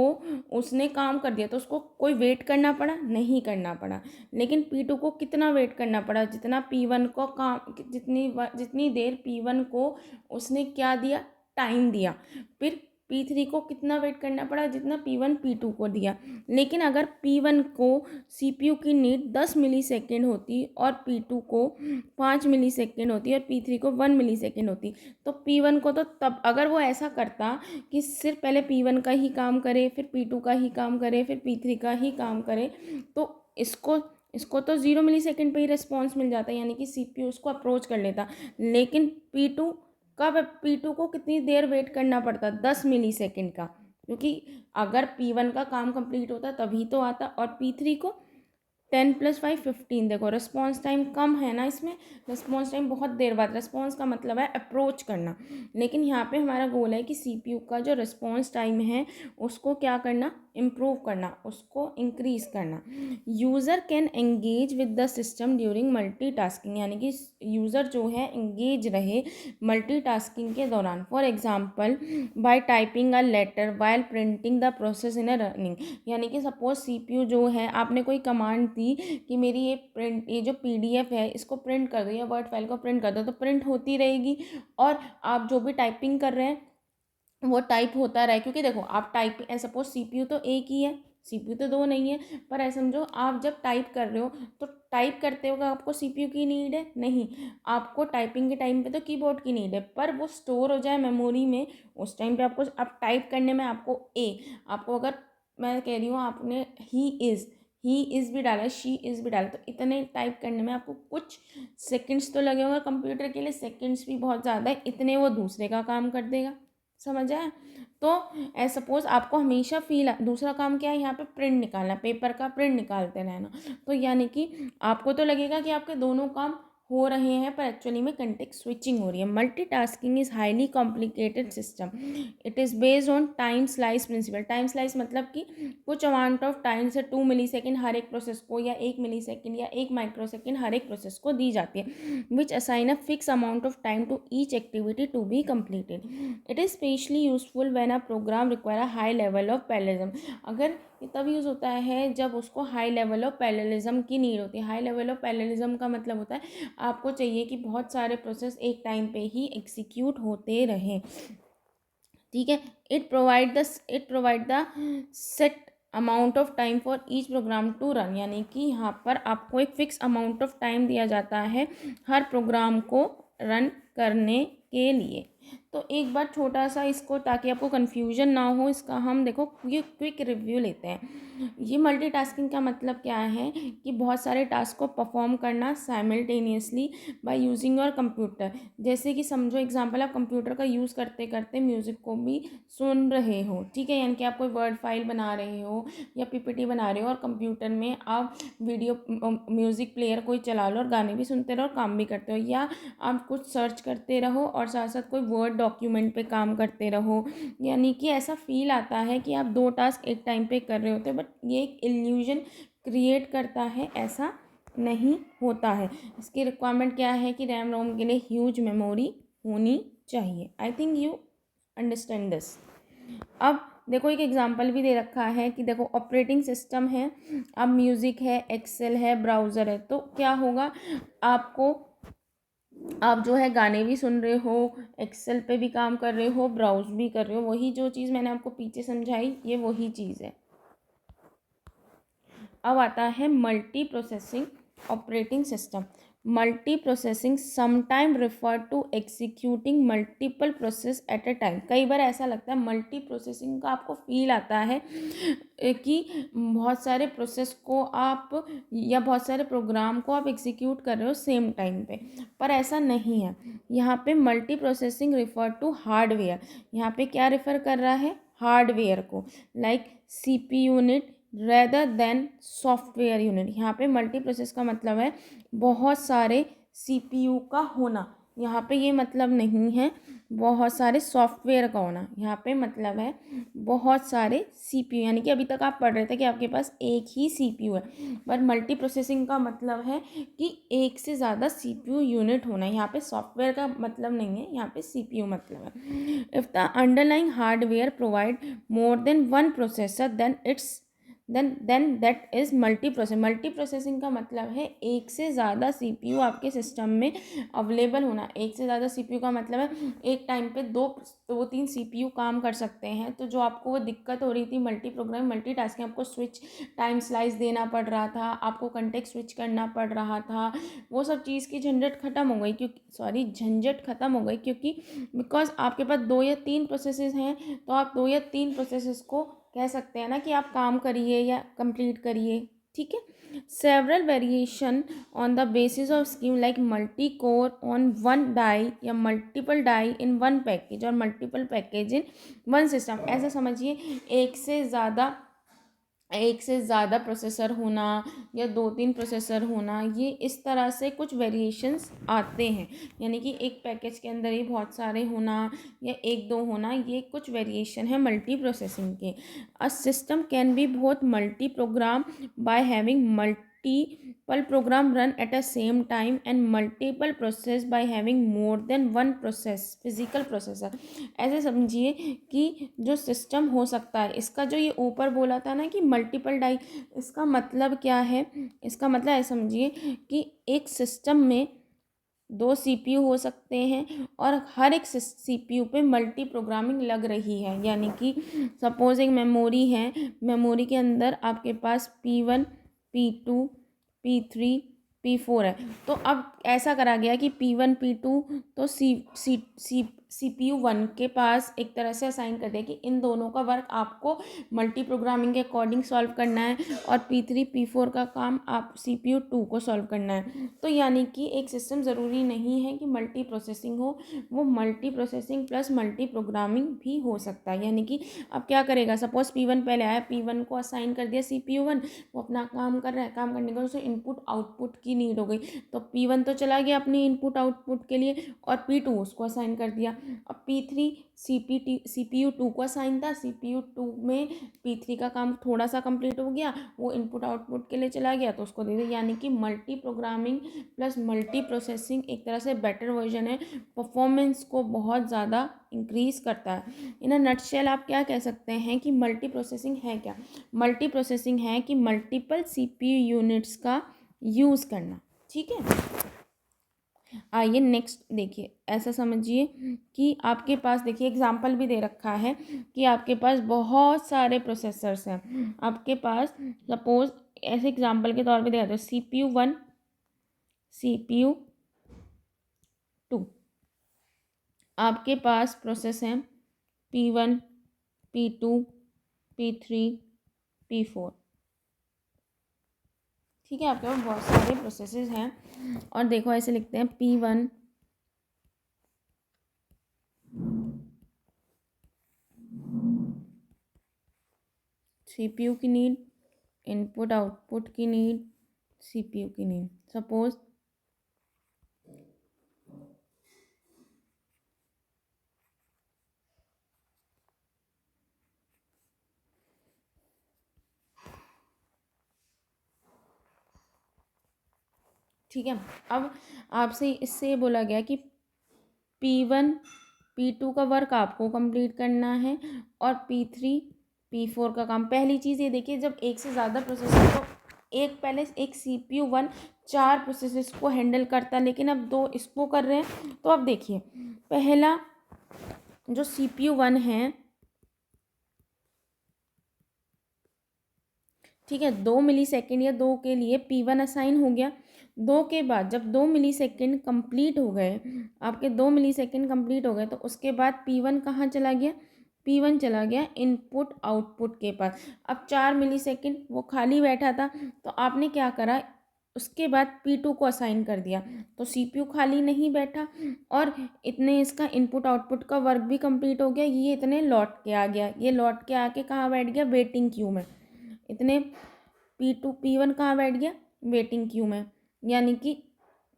उसने काम कर दिया, तो उसको कोई वेट करना पड़ा, नहीं करना पड़ा। लेकिन P2 को कितना वेट करना पड़ा, जितना P1 को काम, जितनी देर P1 को उसने क्या दिया, टाइम दिया। फिर P3 को कितना वेट करना पड़ा, जितना P1 P2 को दिया। लेकिन अगर P1 को सीपीयू की नीड 10 मिलीसेकेंड होती, और P2 को 5 मिलीसेकेंड होती, और P3 को 1 मिलीसेकेंड होती, तो P1 को तो तब, अगर वो ऐसा करता कि सिर्फ पहले P1 का ही काम करे, फिर P2 का ही काम करे, फिर P3 का ही काम करे, तो इसको इसको तो 0 मिलीसेकेंड पे ही रिस्पॉन्स मिल जाता, यानी कि सीपीयू उसको अप्रोच कर लेता। लेकिन P2 को कितनी देर वेट करना पड़ता, 10 मिलीसेकेंड का, क्योंकि अगर P1 का काम कंप्लीट होता तभी तो आता। और P3 को 10 + 5 = 15। देखो रिस्पॉन्स टाइम कम है ना, इसमें रिस्पॉन्स टाइम बहुत देर बाद, रिस्पॉन्स का मतलब है अप्रोच करना। लेकिन यहाँ पे हमारा गोल है कि सीपीयू का जो रिस्पॉन्स टाइम है उसको क्या करना, इम्प्रूव करना, उसको इंक्रीज करना। User can engage with the system during multitasking, यानी कि यूज़र जो है एंगेज रहे मल्टीटास्किंग के दौरान। For example by typing a letter while printing the process in a running, यानी कि सपोज सीपीयू जो है, आपने कोई कमांड दी कि मेरी ये जो पीडीएफ है इसको प्रिंट कर दो, या वर्ड फाइल को प्रिंट कर दो, तो प्रिंट होती रहेगी, और आप जो भी टाइपिंग कर रहे हैं वो टाइप होता रहे। क्योंकि देखो आप टाइपिंग, सपोज सीपीयू तो एक ही है, CPU तो दो नहीं है, पर ऐसा समझो आप जब टाइप कर रहे हो तो टाइप करते हो आपको CPU की नीड है नहीं, आपको टाइपिंग के टाइम पे तो कीबोर्ड की नीड है, पर वो स्टोर हो जाए मेमोरी में उस टाइम पे आपको, आप टाइप करने में आपको आपको अगर मैं कह रही हूँ आपने ही इज़ भी डाला है, शी इज़ भी डाला, तो इतने टाइप करने में आपको कुछ सेकंड्स तो लगे होंगे। कंप्यूटर के लिए सेकंड्स भी बहुत ज़्यादा है, इतने वो दूसरे का काम कर देगा। समझ आया? तो एज सपोज आपको हमेशा दूसरा काम क्या है, यहाँ पे प्रिंट निकालना, पेपर का प्रिंट निकालते रहना, तो यानी कि आपको तो लगेगा कि आपके दोनों काम हो रहे हैं, पर एक्चुअली में कंटेक्स्ट स्विचिंग हो रही है। Multitasking is highly complicated system, it is based on time slice principle. Time slice मतलब कि कुछ अमाउंट ऑफ टाइम से 2 मिलीसेकंड हर एक प्रोसेस को, या 1 मिलीसेकंड या 1 माइक्रोसेकंड हर एक प्रोसेस को दी जाती है, which assign a fix amount of time to each activity to be completed. It is specially useful when a program require a high level of parallelism. अगर ये तब यूज़ होता है जब उसको हाई लेवल ऑफ पैरेललिज्म की need होती है। हाई लेवल ऑफ पैरेललिज्म का मतलब होता है आपको चाहिए कि बहुत सारे प्रोसेस एक टाइम पे ही एग्जीक्यूट होते रहें, ठीक है। It provide the set amount of time for each program to run, यानी कि यहाँ पर आपको एक फिक्स अमाउंट ऑफ टाइम दिया जाता है हर प्रोग्राम को रन करने के लिए। तो एक बार छोटा सा इसको, ताकि आपको कन्फ्यूजन ना हो, इसका हम देखो ये क्विक रिव्यू लेते हैं। ये मल्टीटास्किंग का मतलब क्या है कि बहुत सारे टास्क को परफॉर्म करना simultaneously by using your computer. जैसे कि समझो एग्जांपल, आप कंप्यूटर का यूज़ करते करते म्यूज़िक को भी सुन रहे हो, ठीक है, यानी कि आप कोई वर्ड फाइल बना रहे हो या पीपीटी बना रहे हो और कंप्यूटर में आप वीडियो म्यूज़िक प्लेयर कोई चला लो और गाने भी सुनते रहो और काम भी करते हो, या आप कुछ सर्च करते रहो और साथ साथ कोई वर्ड डॉक्यूमेंट पे काम करते रहो, यानी कि ऐसा फील आता है कि आप दो टास्क एक टाइम पे कर रहे होते हो, बट ये एक इल्यूजन क्रिएट करता है, ऐसा नहीं होता है। इसकी रिक्वायरमेंट क्या है कि रैम रोम के लिए ह्यूज मेमोरी होनी चाहिए। I think you understand this. अब देखो एक एग्जांपल भी दे रखा है कि देखो ऑपरेटिंग सिस्टम है, अब म्यूज़िक है, एक्सेल है, ब्राउज़र है, तो क्या होगा, आप जो है गाने भी सुन रहे हो, एक्सेल पे भी काम कर रहे हो, ब्राउज भी कर रहे हो, वही जो चीज़ मैंने आपको पीछे समझाई ये वही चीज़ है। अब आता है multi processing operating system. Multi processing sometime refer to executing multiple process at a time. कई बार ऐसा लगता है मल्टी प्रोसेसिंग का आपको फील आता है कि बहुत सारे प्रोसेस को आप या बहुत सारे प्रोग्राम को आप एग्जीक्यूट कर रहे हो सेम टाइम पे, पर ऐसा नहीं है। यहाँ पे multi processing refer to hardware, यहाँ पे क्या रेफर कर रहा है, हार्डवेयर को, like CPU unit rather than software unit. यहाँ पे मल्टी प्रोसेस का मतलब है बहुत सारे CPU का होना, यहाँ पे ये मतलब नहीं है बहुत सारे सॉफ्टवेयर का होना, यहाँ पे मतलब है बहुत सारे CPU, यानी कि अभी तक आप पढ़ रहे थे कि आपके पास एक ही CPU है, पर मल्टी प्रोसेसिंग का मतलब है कि एक से ज़्यादा CPU यूनिट होना। यहाँ पे सॉफ्टवेयर का मतलब नहीं है, यहाँ पे CPU मतलब है। If the underlying hardware provide more than one processor then that is multi processing का मतलब है एक से ज़्यादा CPU आपके सिस्टम में अवेलेबल होना। एक से ज़्यादा CPU का मतलब है एक टाइम पे दो तीन CPU काम कर सकते हैं। तो जो आपको वो दिक्कत हो रही थी मल्टीटास्किंग, आपको स्विच टाइम स्लाइस देना पड़ रहा था, आपको कंटेक्स्ट स्विच करना पड़ रहा था, वो सब चीज़ की झंझट ख़त्म हो गई, क्योंकि बिकॉज आपके पास 2 या 3 प्रोसेसेस हैं, तो आप 2 या 3 प्रोसेसेस को कह सकते हैं ना कि आप काम करिए या कंप्लीट करिए, ठीक है। Several variation on the basis of scheme like multi core on one die या multiple die in one package और multiple package in one system. ऐसा समझिए एक से ज़्यादा प्रोसेसर होना या 2-3 प्रोसेसर होना, ये इस तरह से कुछ वेरिएशंस आते हैं, यानी कि एक पैकेज के अंदर ही बहुत सारे होना या 1-2 होना, ये कुछ वेरिएशन है मल्टी प्रोसेसिंग के। A system can be both multi programme by having multiple program run at a same time and multiple process by having more than one process physical processor. ऐसे समझिए कि जो सिस्टम हो सकता है, इसका जो ये ऊपर बोला था ना कि मल्टीपल डाई, इसका मतलब क्या है, इसका मतलब ऐसे समझिए कि एक सिस्टम में 2 सीपीयू हो सकते हैं और हर एक सीपीयू पे मल्टी प्रोग्रामिंग लग रही है। यानी कि सपोज एक मेमोरी है, मेमोरी के अंदर आपके पास P1 P2 P3 P4 है। तो अब ऐसा करा गया कि P1 P2 तो CPU 1 के पास एक तरह से असाइन कर दिया कि इन दोनों का वर्क आपको मल्टी प्रोग्रामिंग के अकॉर्डिंग सॉल्व करना है और P3 P4 का काम आप CPU 2 को सॉल्व करना है। तो यानी कि एक सिस्टम ज़रूरी नहीं है कि मल्टी प्रोसेसिंग हो, वो multi processing plus multi programming भी हो सकता है। यानी कि अब क्या करेगा, सपोज P1 पहले आया, P1 को असाइन कर दिया CPU 1, वो अपना काम कर रहा है, काम करने के बाद उसे इनपुट आउटपुट की नीड हो गई, तो P1 तो चला गया अपनी इनपुट आउटपुट के लिए और P2 उसको असाइन कर दिया। अब P3 CPU 2 को असाइन था, CPU 2 में P3 का काम थोड़ा सा कंप्लीट हो गया, वो इनपुट आउटपुट के लिए चला गया तो उसको दे दिया। यानी कि multi programming plus multi processing एक तरह से बेटर वर्जन है, परफॉर्मेंस को बहुत ज़्यादा इंक्रीज करता है। इन अ नटशेल आप क्या कह सकते हैं कि मल्टी प्रोसेसिंग है क्या? मल्टी प्रोसेसिंग है कि मल्टीपल CPU यूनिट्स का यूज़ करना। ठीक है, आइए नेक्स्ट देखिए, ऐसा समझिए कि आपके पास देखिए एग्जाम्पल भी दे रखा है कि आपके पास बहुत सारे प्रोसेसर्स हैं। आपके पास सपोज ऐसे एग्जाम्पल के तौर पे दिया जाए CPU 1 CPU 2, आपके पास प्रोसेस हैं P1 P2 P3 P4। ठीक है, आपके पास बहुत सारे प्रोसेसेस हैं और देखो ऐसे लिखते हैं P1 CPU की नीड, इनपुट आउटपुट की नीड, CPU की नीड। सपोज ठीक है, अब आपसे इससे बोला गया कि P1 P2 का वर्क आपको कंप्लीट करना है और P3 P4 का काम। पहली चीज़ ये देखिए, जब एक से ज़्यादा प्रोसेसर तो एक पहले एक CPU 1 4 प्रोसेसेस को हैंडल करता, लेकिन अब 2 इसको कर रहे हैं। तो अब देखिए, पहला जो CPU 1 है, ठीक है, 2 मिलीसेकेंड या 2 के लिए P1 असाइन हो गया। 2 के बाद जब 2 मिलीसेकेंड कंप्लीट हो गए, आपके 2 मिलीसेकेंड कंप्लीट हो गए, तो उसके बाद P1 कहाँ चला गया? P1 चला गया इनपुट आउटपुट के पास। अब 4 मिलीसेकेंड वो खाली बैठा था, तो आपने क्या करा, उसके बाद P2 को असाइन कर दिया, तो CPU खाली नहीं बैठा और इतने इसका इनपुट आउटपुट का वर्क भी कंप्लीट हो गया। ये इतने लौट के आ गया, ये लौट के आके कहाँ बैठ गया? वेटिंग क्यू में। इतने P1 कहाँ बैठ गया? वेटिंग क्यू में। यानी कि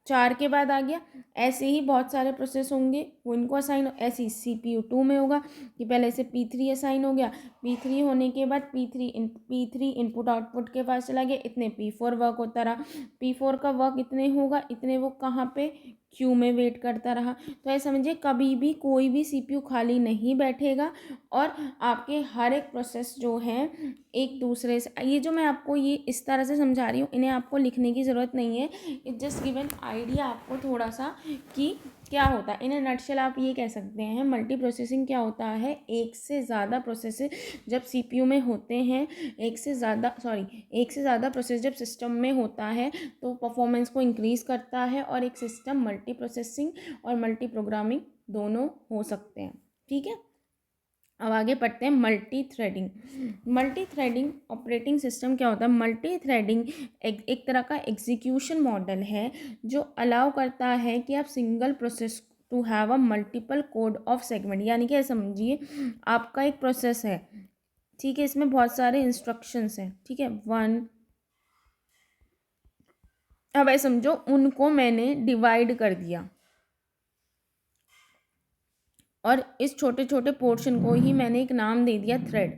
4 के बाद आ गया। ऐसे ही बहुत सारे प्रोसेस होंगे, वो इनको असाइन, ऐसे ही CPU 2 में होगा कि पहले से P3 असाइन हो गया, P3 होने के बाद P3 इनपुट आउटपुट के पास चला गया, इतने P4 वर्क होता रहा। P4 का वर्क इतने होगा, इतने वो कहाँ पे? क्यू में वेट करता रहा। तो ऐसा समझिए, कभी भी कोई भी CPU खाली नहीं बैठेगा और आपके हर एक प्रोसेस जो है एक दूसरे से, ये जो मैं आपको ये इस तरह से समझा रही हूँ, इन्हें आपको लिखने की ज़रूरत नहीं है, इट जस्ट गिवन आइडिया आपको थोड़ा सा कि क्या होता है। इन ए नटशेल आप ये कह सकते हैं मल्टी प्रोसेसिंग क्या होता है, एक से ज़्यादा प्रोसेस जब CPU में होते हैं, एक से ज़्यादा प्रोसेस जब सिस्टम में होता है तो परफॉर्मेंस को इंक्रीज़ करता है और एक सिस्टम मल्टी प्रोसेसिंग और मल्टी प्रोग्रामिंग दोनों हो सकते हैं। ठीक है, अब आगे पढ़ते हैं multi threading. Multi threading operating system क्या होता है? मल्टी थ्रेडिंग एक तरह का एग्जीक्यूशन मॉडल है जो अलाउ करता है कि आप single process to have a multiple code of segment. यानी कि समझिए, आपका एक प्रोसेस है, ठीक है, इसमें बहुत सारे इंस्ट्रक्शंस हैं, ठीक है, अब ऐसे समझो उनको मैंने डिवाइड कर दिया और इस छोटे छोटे पोर्शन को ही मैंने एक नाम दे दिया थ्रेड।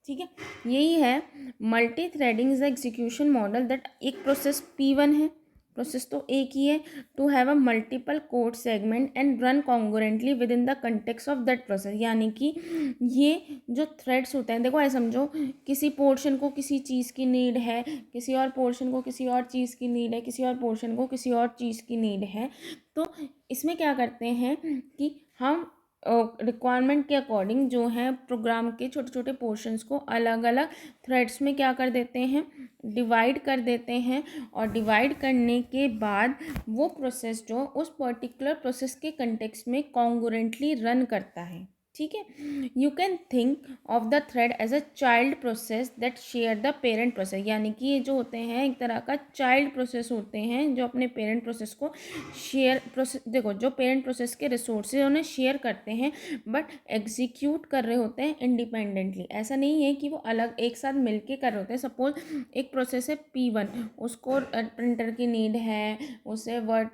ठीक है, यही है multi threading is execution model that एक प्रोसेस P1 है, प्रोसेस तो एक ही है। To have a multiple code segment and run congruently within the context of that process, यानी कि ये जो थ्रेड्स होते हैं, देखो ऐसे समझो, किसी पोर्शन को किसी चीज़ की नीड है, किसी और पोर्शन को किसी और चीज़ की नीड है, किसी और पोर्शन को किसी और चीज़ की नीड है। तो इसमें क्या करते हैं कि हम रिक्वायरमेंट के अकॉर्डिंग जो है प्रोग्राम के छोटे छोटे पोर्शंस को अलग अलग थ्रेड्स में क्या कर देते हैं, डिवाइड कर देते हैं। और डिवाइड करने के बाद वो प्रोसेस जो उस पर्टिकुलर प्रोसेस के कंटेक्स्ट में कॉन्ग्रुएंटली रन करता है। ठीक है, you can think of the thread as a child process that share the parent process, यानी कि ये जो होते हैं एक तरह का चाइल्ड प्रोसेस होते हैं जो अपने पेरेंट प्रोसेस को शेयर प्रोसेस, देखो जो पेरेंट प्रोसेस के रिसोर्सेज उन्हें शेयर करते हैं बट एग्जीक्यूट कर रहे होते हैं इंडिपेंडेंटली। ऐसा नहीं है कि वो अलग एक साथ मिलके कर रहे होते हैं। सपोज एक प्रोसेस है P1, उसको प्रिंटर की नीड है, उसे वर्ड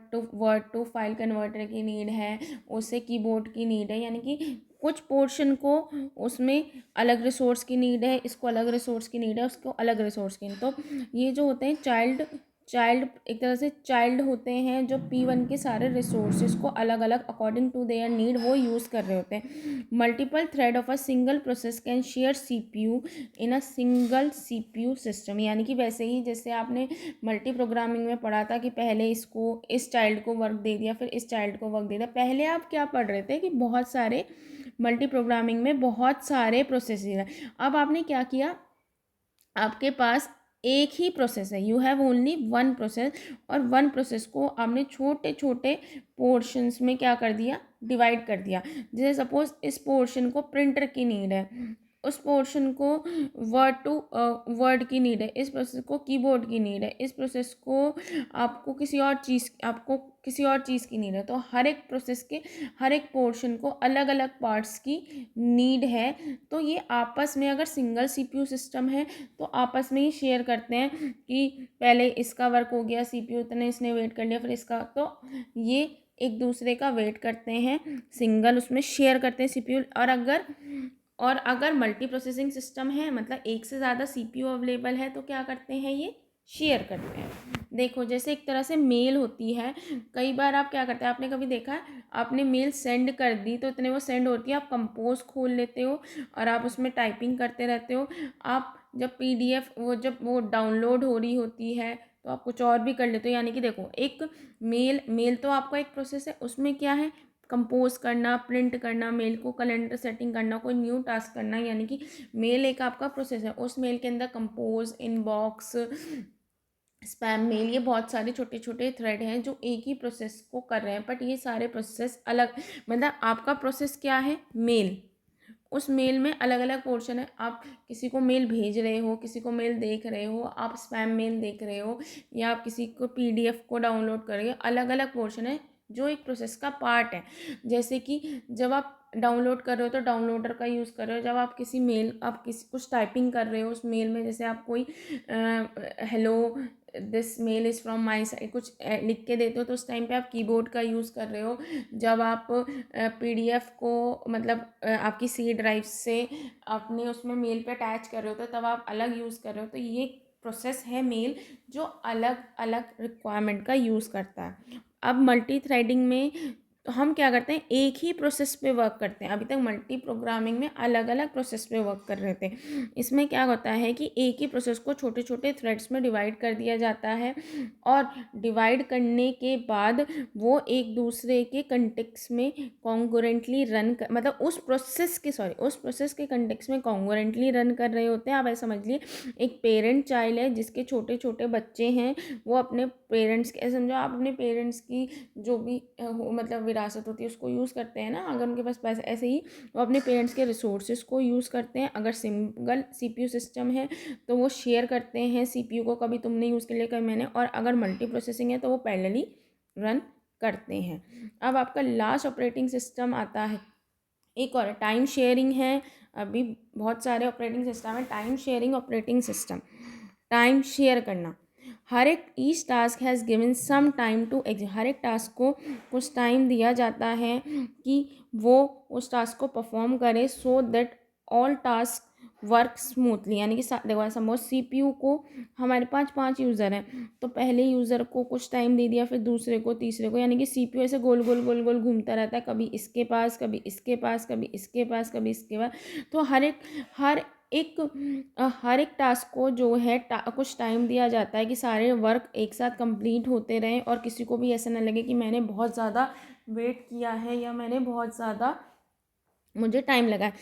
टू फाइल कन्वर्टर की नीड है, उसे कीबोर्ड की नीड है, यानी कि कुछ पोर्शन को उसमें अलग रिसोर्स की नीड है, इसको अलग रिसोर्स की नीड है, उसको अलग रिसोर्स की। तो ये जो होते हैं चाइल्ड चाइल्ड एक तरह से चाइल्ड होते हैं जो P1 के सारे रिसोर्सेज को अलग अलग अकॉर्डिंग टू देयर नीड वो यूज़ कर रहे होते हैं। Multiple thread of a single process can share CPU in a single CPU system, यानी कि वैसे ही जैसे आपने मल्टी प्रोग्रामिंग में पढ़ा था कि पहले इसको इस चाइल्ड को वर्क दे दिया, फिर इस चाइल्ड को वर्क दे दिया। पहले आप क्या पढ़ रहे थे कि बहुत सारे मल्टी प्रोग्रामिंग में बहुत सारे प्रोसेस हैं। अब आपने क्या किया, आपके पास एक ही प्रोसेस है, you have only one process, और वन प्रोसेस को आपने छोटे छोटे पोर्शंस में क्या कर दिया, डिवाइड कर दिया। जैसे सपोज इस पोर्शन को प्रिंटर की नीड है, उस पोर्शन को वर्ड की नीड है, इस प्रोसेस को कीबोर्ड की नीड है, इस प्रोसेस को आपको किसी और चीज़ की नीड है। तो हर एक प्रोसेस के हर एक पोर्शन को अलग अलग पार्ट्स की नीड है। तो ये आपस में अगर सिंगल CPU सिस्टम है तो आपस में ही शेयर करते हैं कि पहले इसका वर्क हो गया, CPU इतने इसने वेट कर लिया, फिर इसका, तो ये एक दूसरे का वेट करते हैं, सिंगल उसमें शेयर करते हैं CPU। और अगर मल्टी प्रोसेसिंग सिस्टम है, मतलब एक से ज़्यादा CPU अवेलेबल है, तो क्या करते हैं, ये शेयर करते हैं। देखो जैसे एक तरह से मेल होती है, कई बार आप क्या करते हैं, आपने कभी देखा है, आपने मेल सेंड कर दी तो इतने वो सेंड होती है, आप कंपोज खोल लेते हो और आप उसमें टाइपिंग करते रहते हो। आप जब PDF जब वो डाउनलोड हो रही होती है तो आप कुछ और भी कर लेते हो। यानी कि देखो एक मेल तो आपका एक प्रोसेस है, उसमें क्या है, कंपोज करना, प्रिंट करना, मेल को कैलेंडर सेटिंग करना, कोई न्यू टास्क करना, यानी कि मेल एक आपका प्रोसेस है। उस मेल के अंदर कंपोज, इनबॉक्स, स्पैम मेल, ये बहुत सारे छोटे छोटे थ्रेड हैं जो एक ही प्रोसेस को कर रहे हैं, बट ये सारे प्रोसेस अलग, मतलब आपका प्रोसेस क्या है, मेल, उस मेल में अलग अलग पोर्शन है। आप किसी को मेल भेज रहे हो, किसी को मेल देख रहे हो, आप स्पैम मेल देख रहे हो, या आप किसी को PDF को डाउनलोड कर रहे हो, अलग अलग पोर्शन है जो एक प्रोसेस का पार्ट है। जैसे कि जब आप डाउनलोड कर रहे हो तो डाउनलोडर का यूज़ कर रहे हो, जब आप किसी कुछ टाइपिंग कर रहे हो उस मेल में, जैसे आप कोई hello this mail is from my side कुछ लिख के देते हो, तो उस टाइम पे आप कीबोर्ड का यूज़ कर रहे हो। जब आप PDF को मतलब आपकी C ड्राइव से अपने उसमें मेल पे अटैच कर रहे हो, तो तब आप अलग यूज़ कर रहे हो। तो ये प्रोसेस है मेल जो अलग अलग रिक्वायरमेंट का यूज़ करता है। अब मल्टी थ्रेडिंग में तो हम क्या करते हैं, एक ही प्रोसेस पे वर्क करते हैं। अभी तक मल्टी प्रोग्रामिंग में अलग अलग प्रोसेस पे वर्क कर रहे थे। इसमें क्या होता है कि एक ही प्रोसेस को छोटे छोटे थ्रेड्स में डिवाइड कर दिया जाता है, और डिवाइड करने के बाद वो एक दूसरे के कंटेक्स में कॉन्ग्रुएंटली मतलब उस प्रोसेस के कंटेक्स में कॉन्ग्रुएंटली रन कर रहे होते हैं। आप ऐसा समझ लिए एक पेरेंट चाइल्ड है जिसके छोटे छोटे बच्चे हैं, वो अपने पेरेंट्स के, समझो आप अपने पेरेंट्स की जो भी मतलब विरासत होती है उसको यूज़ करते हैं ना, अगर उनके पास पैसे, ऐसे ही वो अपने पेरेंट्स के रिसोर्सेज को यूज़ करते हैं। अगर सिंगल CPU सिस्टम है तो वो शेयर करते हैं CPU को, कभी तुमने यूज़ कर लिया कभी मैंने, और अगर मल्टी प्रोसेसिंग है तो वो पैरेलली रन करते हैं। अब आपका लास्ट ऑपरेटिंग सिस्टम आता है, एक और टाइम शेयरिंग है। अभी बहुत सारे ऑपरेटिंग सिस्टम है, time sharing operating system, time share करना। हर एक each task has given some time to हर एक टास्क को कुछ टाइम दिया जाता है कि वो उस टास्क को परफॉर्म करे, so that all task work smoothly, यानी कि देखो सपोज CPU को हमारे पास 5 यूज़र हैं, तो पहले यूज़र को कुछ टाइम दे दिया, फिर दूसरे को, तीसरे को, यानी कि CPU ऐसे गोल गोल गोल गोल घूमता रहता है, कभी इसके पास, कभी इसके पास, कभी इसके पास, कभी इसके पास। तो हर एक टास्क को जो है कुछ टाइम दिया जाता है कि सारे वर्क एक साथ कंप्लीट होते रहें और किसी को भी ऐसा ना लगे कि मैंने बहुत ज़्यादा वेट किया है या मैंने बहुत ज़्यादा मुझे टाइम लगा है।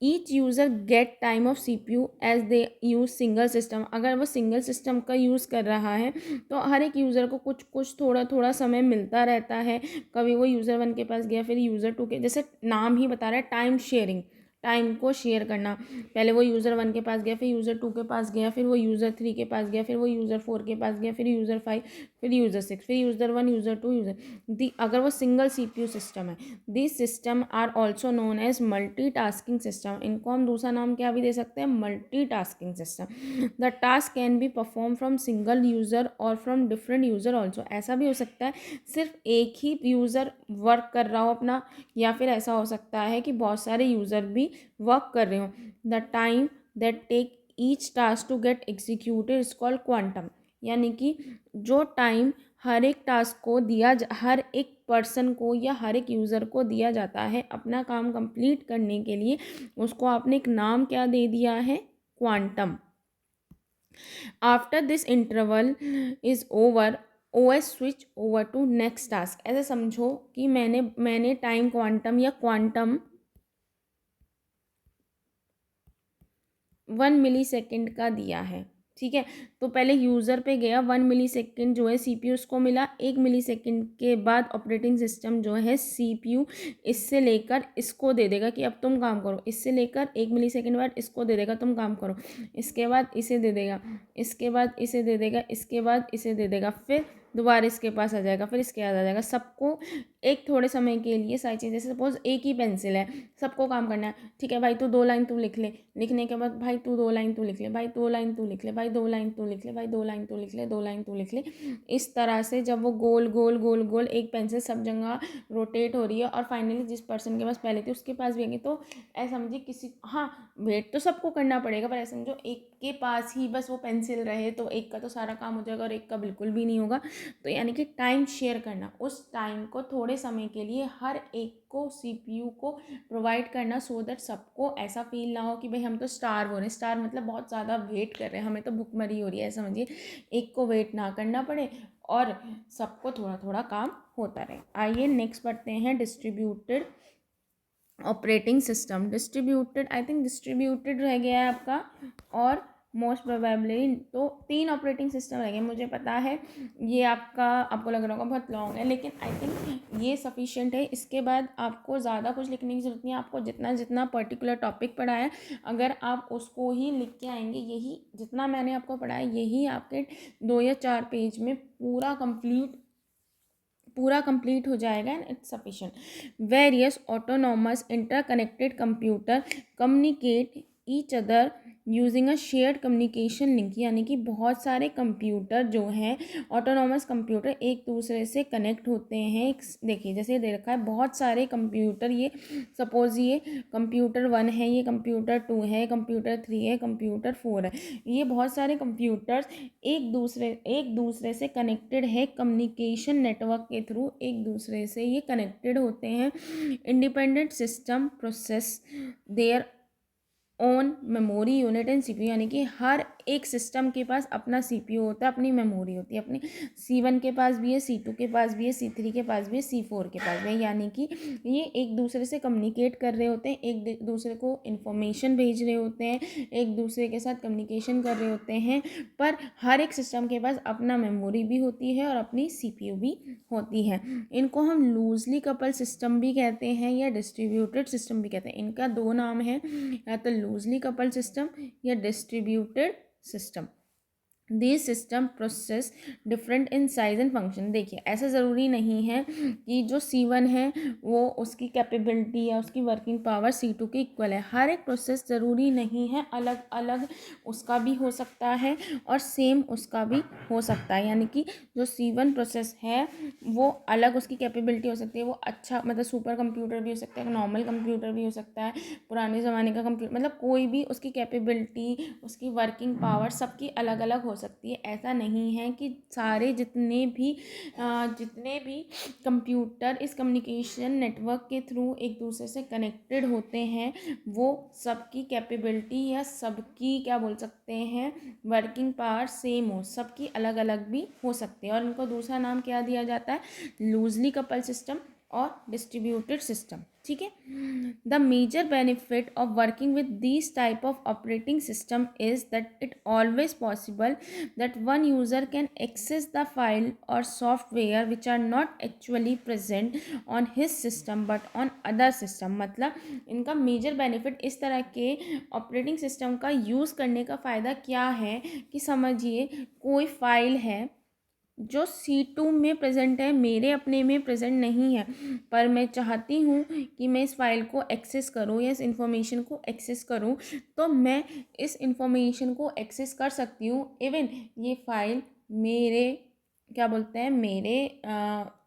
Each user get time of CPU as they use single system. अगर वो सिंगल सिस्टम का यूज़ कर रहा है तो हर एक यूज़र को कुछ कुछ थोड़ा थोड़ा समय मिलता रहता है। कभी वो यूज़र 1 के पास गया, फिर यूज़र 2 के, जैसे नाम ही बता रहा है टाइम शेयरिंग, टाइम को शेयर करना। पहले वो यूज़र 1 के पास गया, फिर यूज़र 2 के पास गया, फिर वो यूज़र 3 के पास गया, फिर वो यूज़र 4 के पास गया, फिर यूज़र 5, फिर यूज़र 6, फिर यूज़र 1, यूज़र 2, यूज़र दी। अगर वो सिंगल CPU सिस्टम है, this system are also known as multitasking system. इनको हम दूसरा नाम क्या भी दे सकते हैं, multitasking system. The task can be perform from single user और फ्रॉम डिफरेंट यूज़र ऑल्सो। ऐसा भी हो सकता है सिर्फ एक ही यूज़र वर्क कर रहा हो अपना, या फिर ऐसा हो सकता है कि बहुत सारे यूज़र भी वर्क कर रहे हो। The time that take each task to get executed is called quantum. यानी कि जो टाइम हर एक टास्क को हर एक पर्सन को या हर एक यूज़र को दिया जाता है अपना काम कंप्लीट करने के लिए, उसको आपने एक नाम क्या दे दिया है, quantum. After this interval is over, OS switch over to next task. ऐसे समझो कि मैंने टाइम क्वांटम या क्वांटम 1 मिली सेकेंड का दिया है, ठीक है। तो पहले यूज़र पे गया, 1 मिली सेकेंड जो है CPU उसको मिला। 1 मिली सेकेंड के बाद ऑपरेटिंग सिस्टम जो है CPU इससे लेकर इसको दे देगा कि अब तुम काम करो। इससे लेकर 1 मिली सेकेंड बाद इसको दे देगा तुम काम करो। इसके बाद इसे दे देगा, इसके बाद इसे दे देगा, इसके बाद इसे दे देगा, फिर दोबारा इसके पास आ जाएगा, फिर इसके पास आ जाएगा। सबको एक थोड़े समय के लिए सारी चीज़ें, जैसे सपोज एक ही पेंसिल है, सबको काम करना है, ठीक है भाई तू 2 लाइन तू लिख ले, लिखने के बाद भाई तू 2 लाइन तू लिख ले, भाई 2 लाइन तू लिख ले, भाई 2 लाइन तू लिख ले, भाई 2 लाइन तू लिख ले, 2 लाइन तू लिख ले। इस तरह से जब वो गोल गोल गोल गोल एक पेंसिल सब जगह रोटेट हो रही है और फाइनली जिस पर्सन के पास पहले थी उसके पास भी आएंगे, तो ऐसा समझिए किसी, हाँ वेट तो सबको करना पड़ेगा, पर ऐसा समझो एक के पास ही बस वो पेंसिल रहे तो एक का तो सारा काम हो जाएगा और एक का बिल्कुल भी नहीं होगा। तो यानी कि टाइम शेयर करना, उस टाइम को थोड़े समय के लिए हर एक को CPU को प्रोवाइड करना, सो दैट सबको ऐसा फील ना हो कि भाई हम तो स्टार हो रहे हैं। स्टार मतलब बहुत ज़्यादा वेट कर रहे हैं, हमें तो भुखमरी हो रही है, ऐसा समझिए। एक को वेट ना करना पड़े और सबको थोड़ा थोड़ा काम होता रहे। आइए नेक्स्ट पढ़ते हैं distributed operating system. Distributed, I think distributed रह गया है आपका, और मोस्ट प्रोबेबली तो 3 ऑपरेटिंग सिस्टम रह गए मुझे पता है। ये आपको लग रहा होगा बहुत लॉन्ग है, लेकिन आई थिंक ये सफिशिएंट है। इसके बाद आपको ज़्यादा कुछ लिखने की जरूरत नहीं है। आपको जितना जितना पर्टिकुलर टॉपिक पढ़ा है, अगर आप उसको ही लिख के आएंगे, यही जितना मैंने आपको पढ़ाया यही आपके 2 या 4 पेज में पूरा कंप्लीट हो जाएगा and it's sufficient. Various autonomous interconnected computer communicate each other using a shared communication link. यानी कि बहुत सारे कंप्यूटर जो हैं, ऑटोनॉमस कंप्यूटर एक दूसरे से कनेक्ट होते हैं। देखिए जैसे दे रखा है बहुत सारे कंप्यूटर, ये सपोज ये कंप्यूटर 1 है, ये कंप्यूटर 2 है, कंप्यूटर 3 है, कंप्यूटर 4 है। ये बहुत सारे कंप्यूटर्स एक दूसरे से कनेक्टेड है, कम्युनिकेशन नेटवर्क के थ्रू एक दूसरे से ये कनेक्टेड होते हैं। Independent system process their own memory unit and CPU। यानी कि हर एक सिस्टम के पास अपना CPU होता है, अपनी मेमोरी होती है, अपनी C1 के पास भी है, C2 के पास भी है, C3 के पास भी है, C4 के पास भी है। यानी कि ये एक दूसरे से कम्युनिकेट कर रहे होते हैं, एक दूसरे को इन्फॉर्मेशन भेज रहे होते हैं, एक दूसरे के साथ कम्युनिकेशन कर रहे होते हैं, पर हर एक सिस्टम के पास अपना मेमोरी भी होती है और अपनी CPU भी होती है। इनको हम लूजली कपल सिस्टम भी कहते हैं या डिस्ट्रीब्यूटेड सिस्टम भी कहते हैं। इनका 2 नाम है, या तो लूजली कपल सिस्टम या distributed system. This system process different in size and function. देखिए, ऐसा ज़रूरी नहीं है कि जो C1 है वो उसकी कैपेबिलिटी या उसकी वर्किंग पावर C2 के इक्वल है। हर एक प्रोसेस ज़रूरी नहीं है, अलग अलग उसका भी हो सकता है और सेम उसका भी हो सकता है। यानी कि जो C1 प्रोसेस है वो अलग उसकी कैपेबिलिटी हो सकती है, वो अच्छा मतलब सुपर कंप्यूटर भी हो सकता है, नॉर्मल कंप्यूटर भी हो सकता है, पुराने ज़माने का कंप्यूटर, मतलब कोई भी उसकी कैपेबिलिटी, उसकी वर्किंग पावर सबकी अलग अलग हो सकती है। ऐसा नहीं है कि सारे जितने भी कंप्यूटर इस कम्युनिकेशन नेटवर्क के थ्रू एक दूसरे से कनेक्टेड होते हैं वो सबकी कैपेबिलिटी या सबकी क्या बोल सकते हैं वर्किंग पावर सेम हो, सबकी अलग अलग भी हो सकती है। और उनको दूसरा नाम क्या दिया जाता है, लूजली कपल सिस्टम और डिस्ट्रीब्यूटेड सिस्टम। ठीक है। The major benefit of working with this type of operating system is that it always possible that one user can access the file or software which are not actually present on his system but on other system। मतलब इनका major benefit इस तरह के operating system का use करने का फ़ायदा क्या है कि समझिए कोई फाइल है जो C2 में प्रेजेंट है, मेरे अपने में प्रेजेंट नहीं है, पर मैं चाहती हूँ कि मैं इस फाइल को एक्सेस करूँ या इस इंफॉर्मेशन को एक्सेस करूँ, तो मैं इस इंफॉर्मेशन को एक्सेस कर सकती हूँ। इवन ये फाइल मेरे क्या बोलते हैं मेरे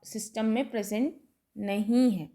सिस्टम में प्रेजेंट नहीं है,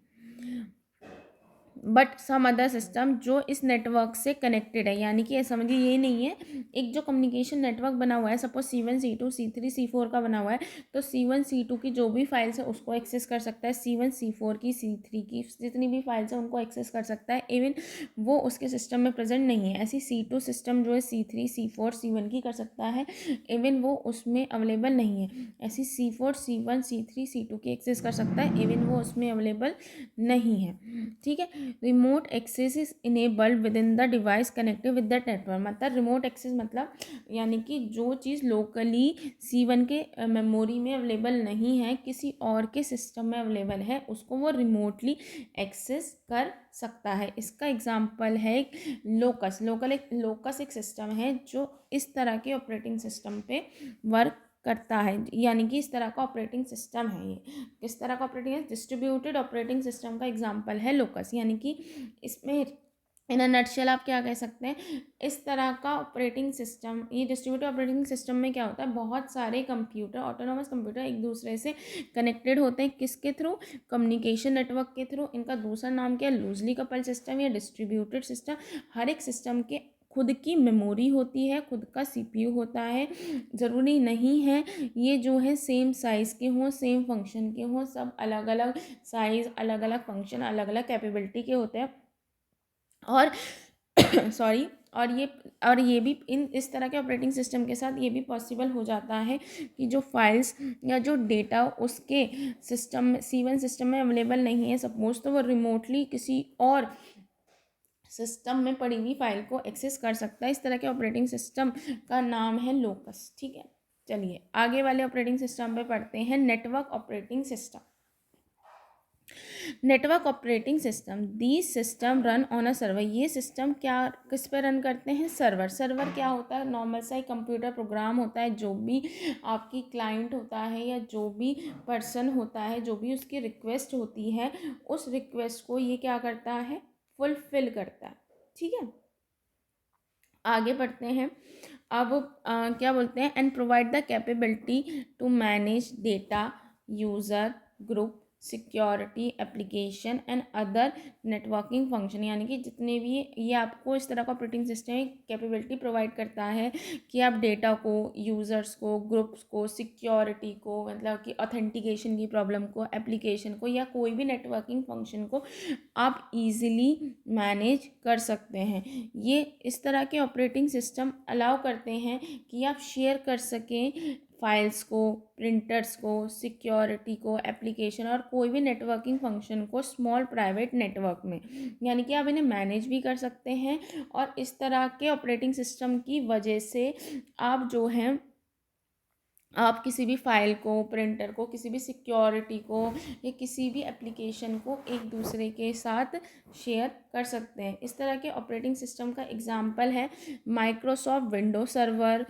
बट सम अदर सिस्टम जो इस नेटवर्क से कनेक्टेड है। यानी कि समझिए ये नहीं है, एक जो कम्युनिकेशन नेटवर्क बना हुआ है, suppose C1 C2 C3 C4 का बना हुआ है, तो C1 C2 की जो भी फाइल्स है उसको एक्सेस कर सकता है, C1 C4 की C3 की जितनी भी फाइल्स है उनको एक्सेस कर सकता है, इवन वो उसके सिस्टम में प्रेजेंट नहीं है। ऐसी C2 सिस्टम जो है C3 C4 C1 की कर सकता है, इवन वो उसमें अवेलेबल नहीं है। ऐसी C4 C1 C3 C2 की एक्सेस कर सकता है, इवन वो उसमें अवेलेबल नहीं है। ठीक है। Remote access is enabled within the device connected with the network. मतलब रिमोट एक्सेस मतलब यानी कि जो चीज़ लोकली C1 के मेमोरी में अवेलेबल नहीं है, किसी और के सिस्टम में अवेलेबल है, उसको वो रिमोटली एक्सेस कर सकता है। इसका एग्जांपल है लोकस एक सिस्टम है जो इस तरह के ऑपरेटिंग सिस्टम पे वर्क करता है। यानी कि इस तरह का ऑपरेटिंग सिस्टम है। ये किस तरह का ऑपरेटिंग है, डिस्ट्रीब्यूटेड ऑपरेटिंग सिस्टम का एग्जांपल है लोकस। यानी कि इसमें इन अ नटशेल आप क्या कह सकते हैं, इस तरह का ऑपरेटिंग सिस्टम, ये डिस्ट्रीब्यूटेड ऑपरेटिंग सिस्टम में क्या होता है, बहुत सारे कंप्यूटर, ऑटोनोमस कंप्यूटर एक दूसरे से कनेक्टेड होते हैं, किसके थ्रू, कम्युनिकेशन नेटवर्क के थ्रू। इनका दूसरा नाम क्या है, लूजली कपल सिस्टम या डिस्ट्रीब्यूटेड सिस्टम। हर एक सिस्टम के खुद की मेमोरी होती है, खुद का CPU होता है। ज़रूरी नहीं है ये जो है सेम साइज़ के हों, सेम फंक्शन के हों, सब अलग अलग साइज़, अलग अलग फंक्शन, अलग अलग कैपेबिलिटी के होते हैं। और सॉरी और ये भी इस तरह के ऑपरेटिंग सिस्टम के साथ ये भी पॉसिबल हो जाता है कि जो फाइल्स या जो डेटा उसके सिस्टम में C1 सिस्टम में अवेलेबल नहीं है सपोज, तो वो रिमोटली किसी और सिस्टम में पड़ी हुई फाइल को एक्सेस कर सकता है। इस तरह के ऑपरेटिंग सिस्टम का नाम है लोकस। ठीक है, चलिए आगे वाले ऑपरेटिंग सिस्टम पे पढ़ते हैं, network operating system. Network operating system, these system run on a server. ये सिस्टम क्या किस पे रन करते हैं, सर्वर क्या होता है, नॉर्मल सा ही कंप्यूटर प्रोग्राम होता है। जो भी आपकी क्लाइंट होता है या जो भी पर्सन होता है, जो भी उसकी रिक्वेस्ट होती है, उस रिक्वेस्ट को ये क्या करता है, फुलफिल करता है। ठीक है, आगे बढ़ते हैं। अब क्या बोलते हैं, and provide the capability to manage data, user group, security, application and other networking function. यानी कि जितने भी ये आपको इस तरह का ऑपरेटिंग सिस्टम कैपेबिलिटी प्रोवाइड करता है कि आप डेटा को, यूज़र्स को, ग्रुप्स को, सिक्योरिटी को, मतलब कि ऑथेंटिकेशन की प्रॉब्लम को, एप्लीकेशन को या कोई भी नेटवर्किंग फंक्शन को आप इजीली मैनेज कर सकते हैं। ये इस तरह के ऑपरेटिंग सिस्टम अलाउ करते हैं कि आप शेयर कर सकें फाइल्स को, प्रिंटर्स को, सिक्योरिटी को, एप्लीकेशन और कोई भी नेटवर्किंग फंक्शन को स्मॉल प्राइवेट नेटवर्क में। यानी कि आप इन्हें मैनेज भी कर सकते हैं और इस तरह के ऑपरेटिंग सिस्टम की वजह से आप जो हैं आप किसी भी फाइल को, प्रिंटर को, किसी भी सिक्योरिटी को या किसी भी एप्लीकेशन को एक दूसरे के साथ शेयर कर सकते हैं। इस तरह के ऑपरेटिंग सिस्टम का एग्जांपल है Microsoft Windows server,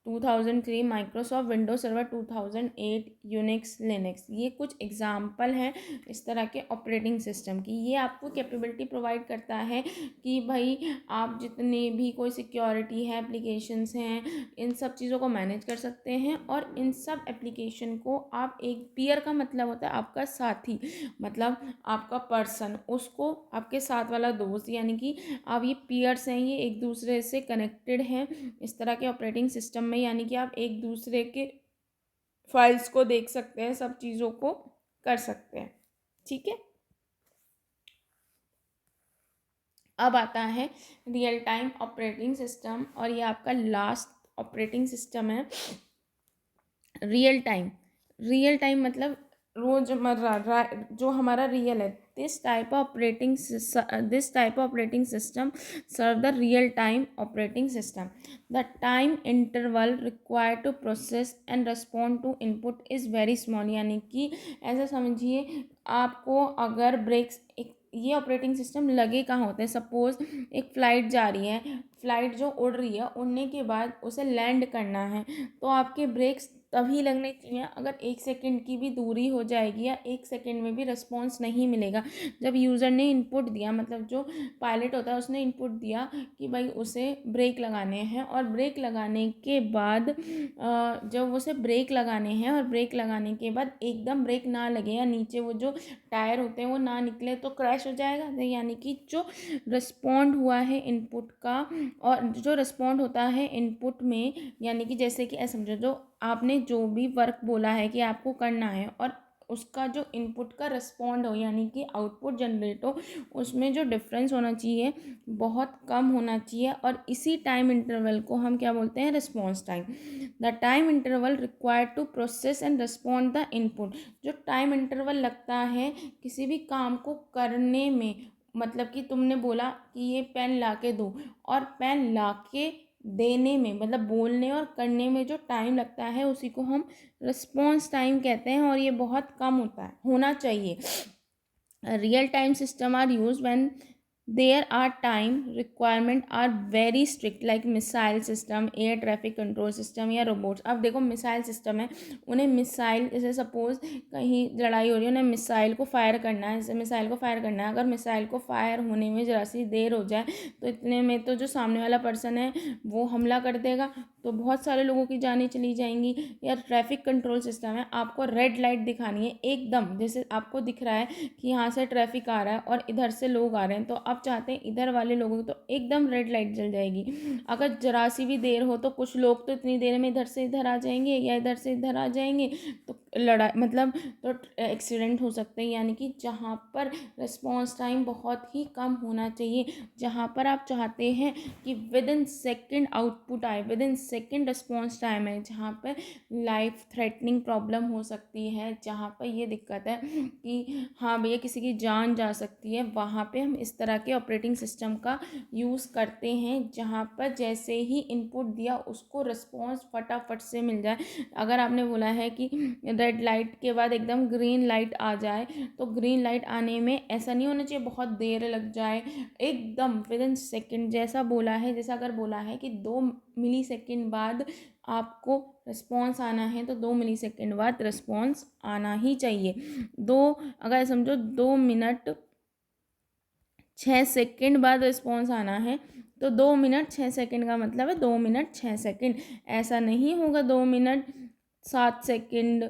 2003 Microsoft Windows server 2008 Unix Linux. ये कुछ एग्जाम्पल हैं इस तरह के ऑपरेटिंग सिस्टम की। ये आपको कैपेबिलिटी प्रोवाइड करता है कि भाई आप जितने भी कोई सिक्योरिटी है, एप्लीकेशंस हैं, इन सब चीज़ों को मैनेज कर सकते हैं। और इन सब एप्लीकेशन को आप एक पीयर का मतलब होता है आपका साथी, मतलब आपका पर्सन, उसको आपके साथ वाला दोस्त, यानी कि आप ये पीयर्स हैं, ये एक दूसरे से कनेक्टेड हैं इस तरह के ऑपरेटिंग सिस्टम में। यानी कि आप एक दूसरे के फाइल्स को देख सकते हैं, सब चीज़ों को कर सकते हैं। ठीक है, अब आता है रियल टाइम ऑपरेटिंग सिस्टम, और ये आपका लास्ट ऑपरेटिंग सिस्टम है। रियल टाइम, रियल टाइम मतलब रोजमर्रा जो हमारा रियल है। This type operating system serve the real time operating system. The time interval required to process and respond to input is very small. यानी कि ऐसा समझिए, आपको अगर ब्रेक्स, एक ये ऑपरेटिंग सिस्टम लगे कहाँ होते हैं। सपोज एक फ़्लाइट जा रही है, फ़्लाइट जो उड़ रही है, उड़ने के बाद उसे लैंड करना है, तो आपके ब्रेक्स तभी लगने चाहिए अगर 1 सेकंड की भी दूरी हो जाएगी या 1 सेकंड में भी रिस्पॉन्स नहीं मिलेगा। जब यूज़र ने इनपुट दिया, मतलब जो पायलट होता है उसने इनपुट दिया कि भाई उसे ब्रेक लगाने हैं, और ब्रेक लगाने के बाद जब उसे ब्रेक लगाने हैं और ब्रेक लगाने के बाद एकदम ब्रेक ना लगे या नीचे वो जो टायर होते हैं वो ना निकले तो क्रैश हो जाएगा। तो यानी कि जो रिस्पॉन्ड हुआ है इनपुट का, और जो रिस्पॉन्ड होता है इनपुट में, यानी कि जैसे कि ऐसा समझो, जो आपने जो भी वर्क बोला है कि आपको करना है और उसका जो इनपुट का रिस्पॉन्ड हो, यानी कि आउटपुट जनरेट हो, उसमें जो डिफरेंस होना चाहिए बहुत कम होना चाहिए। और इसी टाइम इंटरवल को हम क्या बोलते हैं, response time. The time interval required to process and respond the input. जो टाइम इंटरवल लगता है किसी भी काम को करने में, मतलब कि तुमने बोला कि ये पेन ला के दो, और पेन ला के देने में, मतलब बोलने और करने में जो टाइम लगता है उसी को हम रिस्पॉन्स टाइम कहते हैं, और ये बहुत कम होना चाहिए। Real time system are use when there are time requirement are very strict, like missile system, air traffic control system या रोबोट्स। अब देखो मिसाइल सिस्टम है, उन्हें मिसाइल, जैसे सपोज कहीं लड़ाई हो रही है, उन्हें मिसाइल को फायर करना है, जैसे मिसाइल को फायर करना है, अगर मिसाइल को फायर होने में ज़रा सी देर हो जाए तो इतने में तो जो सामने वाला पर्सन है वो हमला कर देगा, तो बहुत सारे लोगों की जानें चली जाएंगी। या ट्रैफिक कंट्रोल सिस्टम है, आपको रेड लाइट दिखानी है एकदम, जैसे आपको दिख रहा है कि यहाँ से ट्रैफिक आ रहा है और इधर से लोग आ रहे हैं, तो आप चाहते हैं इधर वाले लोगों की तो एकदम रेड लाइट जल जाएगी। अगर जरा सी भी देर हो तो कुछ लोग तो इतनी देर में इधर से इधर आ जाएंगे या इधर से इधर आ जाएंगे, तो लड़ाई मतलब तो एक्सीडेंट हो सकते हैं। यानी कि जहाँ पर रिस्पॉन्स टाइम बहुत ही कम होना चाहिए, जहाँ पर आप चाहते हैं कि विद इन सेकेंड आउटपुट आए, with in second response time है, जहाँ पर लाइफ थ्रेटनिंग प्रॉब्लम हो सकती है, जहाँ पर ये दिक्कत है कि हाँ भैया किसी की जान जा सकती है, वहाँ पे हम इस तरह के ऑपरेटिंग सिस्टम का यूज़ करते हैं, जहाँ पर जैसे ही इनपुट दिया उसको रिस्पॉन्स फटाफट से मिल जाए। अगर आपने बोला है कि रेड लाइट के बाद एकदम ग्रीन लाइट आ जाए, तो ग्रीन लाइट आने में ऐसा नहीं होना चाहिए बहुत देर लग जाए, एकदम विद इन सेकेंड जैसा बोला है। जैसा अगर बोला है कि 2 मिली सेकेंड बाद आपको रिस्पॉन्स आना है, तो 2 मिली सेकेंड बाद रिस्पॉन्स आना ही चाहिए। अगर समझो 2 मिनट 6 सेकेंड बाद रिस्पॉन्स आना है, तो 2 मिनट 6 सेकेंड का मतलब है 2 मिनट 6 सेकेंड। ऐसा नहीं होगा 2 मिनट 7 सेकेंड,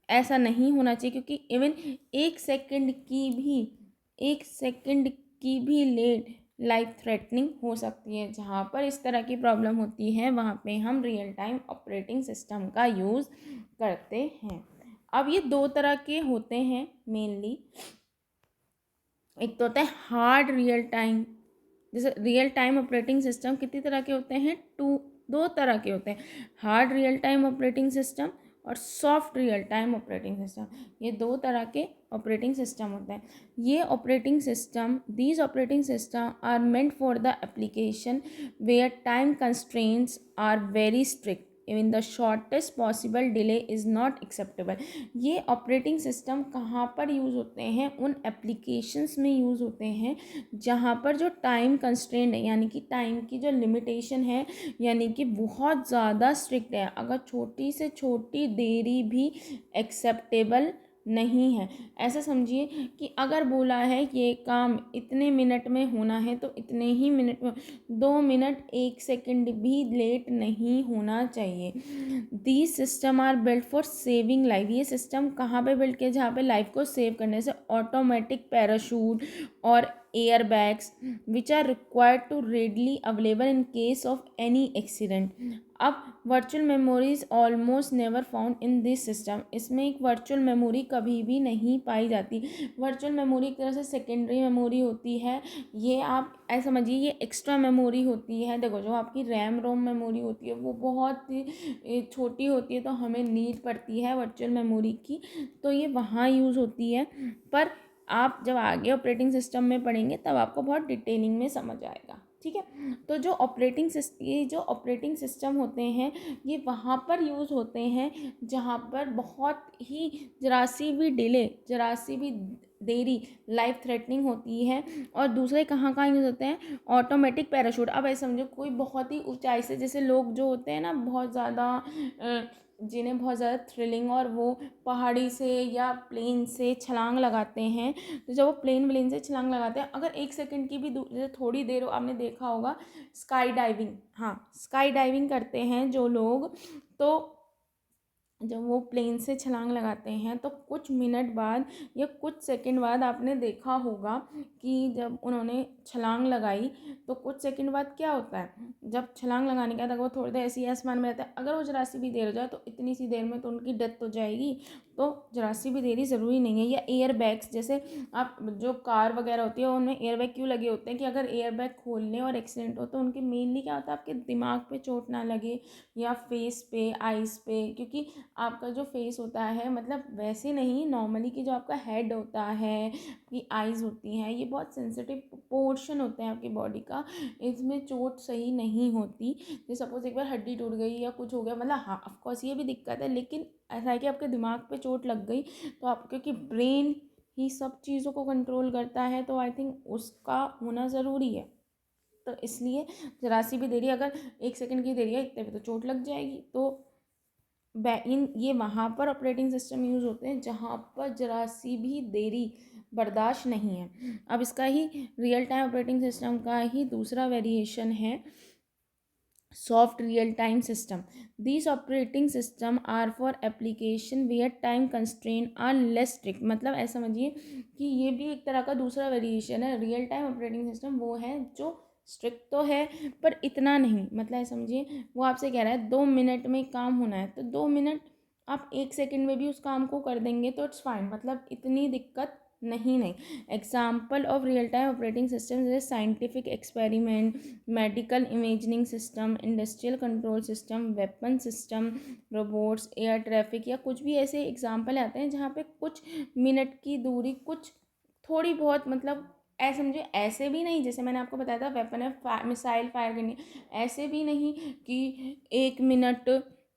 ऐसा नहीं होना चाहिए, क्योंकि इवन 1 सेकेंड की भी लेट लाइफ थ्रेटनिंग हो सकती है। जहाँ पर इस तरह की प्रॉब्लम होती है वहाँ पे हम रियल टाइम ऑपरेटिंग सिस्टम का यूज़ करते हैं। अब ये 2 तरह के होते हैं मेनली। एक तो होता है हार्ड रियल टाइम, जैसे रियल टाइम ऑपरेटिंग सिस्टम कितनी तरह के होते हैं, 2 तरह के होते हैं, hard real time operating system और soft real time operating system. ये 2 तरह के ऑपरेटिंग सिस्टम होते हैं। ये operating system, these operating system are meant for the application where time constraints are very strict. Even the shortest possible delay is not acceptable. ये operating system कहाँ पर use होते हैं? उन एप्लीकेशंस में यूज़ होते हैं जहाँ पर जो टाइम कंस्ट्रेंट है, यानी कि टाइम की जो लिमिटेशन है, यानी कि बहुत ज़्यादा स्ट्रिक्ट है। अगर छोटी से छोटी देरी भी एक्सेप्टेबल नहीं है। ऐसा समझिए कि अगर बोला है कि ये काम इतने मिनट में होना है तो इतने ही मिनट में, 2 मिनट 1 सेकंड भी लेट नहीं होना चाहिए। These system are build for saving life. ये सिस्टम कहाँ पे बिल्ड किया? जहाँ पे लाइफ को सेव करने से ऑटोमेटिक पैराशूट और air bags which are required to readily available in case of any accident. अब virtual memories almost never found in this system. इसमें एक वर्चुअल मेमोरी कभी भी नहीं पाई जाती। वर्चुअल मेमोरी एक तरह से सेकेंडरी मेमोरी होती है। ये आप ऐसा समझिए, ये एक्स्ट्रा मेमोरी होती है। देखो, जो आपकी रैम रोम मेमोरी होती है वो बहुत ही छोटी होती है, तो हमें नीड पड़ती है वर्चुअल मेमोरी की, तो ये वहाँ यूज़ होती है। पर आप जब आगे ऑपरेटिंग सिस्टम में पढ़ेंगे तब आपको बहुत डिटेलिंग में समझ आएगा। ठीक है, तो ये जो ऑपरेटिंग सिस्टम होते हैं ये वहाँ पर यूज़ होते हैं जहाँ पर बहुत ही जरासी भी डिले, जरासी भी देरी लाइफ थ्रेटनिंग होती है। और दूसरे कहाँ कहाँ यूज़ होते हैं? Automatic parachute. अब ऐसे समझो, कोई बहुत ही ऊंचाई से, जैसे लोग जो होते हैं ना बहुत ज़्यादा जिन्हें बहुत ज़्यादा थ्रिलिंग, और वो पहाड़ी से या प्लेन से छलांग लगाते हैं, तो जब वो प्लेन से छलांग लगाते हैं, अगर 1 सेकंड की भी जैसे थोड़ी देर आपने देखा होगा स्काई डाइविंग, हाँ स्काई डाइविंग करते हैं जो लोग, तो जब वो प्लेन से छलांग लगाते हैं तो कुछ मिनट बाद या कुछ सेकंड बाद आपने देखा होगा कि जब उन्होंने छलांग लगाई तो कुछ सेकंड बाद क्या होता है, जब छलांग लगाने के बाद अगर वो थोड़ी देर ऐसी आसमान में रहता है, अगर वो जरा सी भी देर हो जाए तो इतनी सी देर में तो उनकी डेथ हो जाएगी। तो जरा सी भी देरी ज़रूरी नहीं है। या एयर बैग्स, जैसे आप जो कार वगैरह होती है उनमें एयर बैग क्यों लगे होते हैं कि अगर एयर बैग खोलने और एक्सीडेंट हो तो उनके मेनली क्या होता है, आपके दिमाग पे चोट ना लगे या फेस पे, आइज़ पे, क्योंकि आपका जो फेस होता है, मतलब वैसे नहीं, नॉर्मली कि जो आपका हेड होता है, आपकी आइज़ होती हैं, ये बहुत सेंसिटिव पोर्शन होते हैं आपकी बॉडी का, इसमें चोट सही नहीं होती। जैसे सपोज एक बार हड्डी टूट गई या कुछ हो गया, मतलब हाँ ऑफकोर्स ये भी दिक्कत है, लेकिन ऐसा है कि आपके दिमाग पे चोट लग गई तो आप, क्योंकि ब्रेन ही सब चीज़ों को कंट्रोल करता है, तो आई थिंक उसका होना ज़रूरी है। तो इसलिए जरा सी भी देरी, अगर 1 सेकंड की देरी है इतने पे तो चोट लग जाएगी। तो ये वहाँ पर ऑपरेटिंग सिस्टम यूज़ होते हैं जहाँ पर जरा सी भी देरी बर्दाश्त नहीं है। अब इसका ही रियल टाइम ऑपरेटिंग सिस्टम का ही दूसरा वेरिएशन है soft real time system. These operating system are for application where time constraint are less strict. मतलब ऐसा समझिए कि ये भी एक तरह का दूसरा वेरिएशन है। रियल टाइम ऑपरेटिंग सिस्टम वो है जो स्ट्रिक्ट तो है पर इतना नहीं, मतलब ऐसा समझिए वो आपसे कह रहा है 2 मिनट में काम होना है तो 2 मिनट, आप 1 सेकंड में भी उस काम को कर देंगे तो इट्स फाइन, मतलब इतनी दिक्कत नहीं। Example of real time operating system जैसे scientific experiment, medical imaging system, industrial control system, weapon system, robots, air traffic, या कुछ भी ऐसे एग्जाम्पल आते हैं जहाँ पे कुछ मिनट की दूरी, कुछ थोड़ी बहुत, मतलब ऐसे समझे, ऐसे भी नहीं जैसे मैंने आपको बताया था वेपन है मिसाइल फायर करनी, ऐसे भी नहीं कि 1 मिनट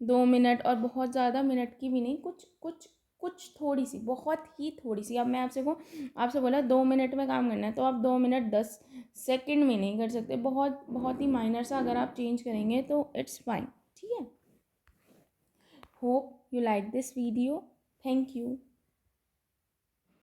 2 मिनट और बहुत ज़्यादा मिनट की भी नहीं, कुछ कुछ कुछ थोड़ी सी, बहुत ही थोड़ी सी। अब मैं आपसे बोला 2 मिनट में काम करना है तो आप 2 मिनट 10 सेकंड में नहीं कर सकते, बहुत बहुत ही माइनर सा अगर आप चेंज करेंगे तो इट्स फाइन। ठीक है, hope you like this video, thank you.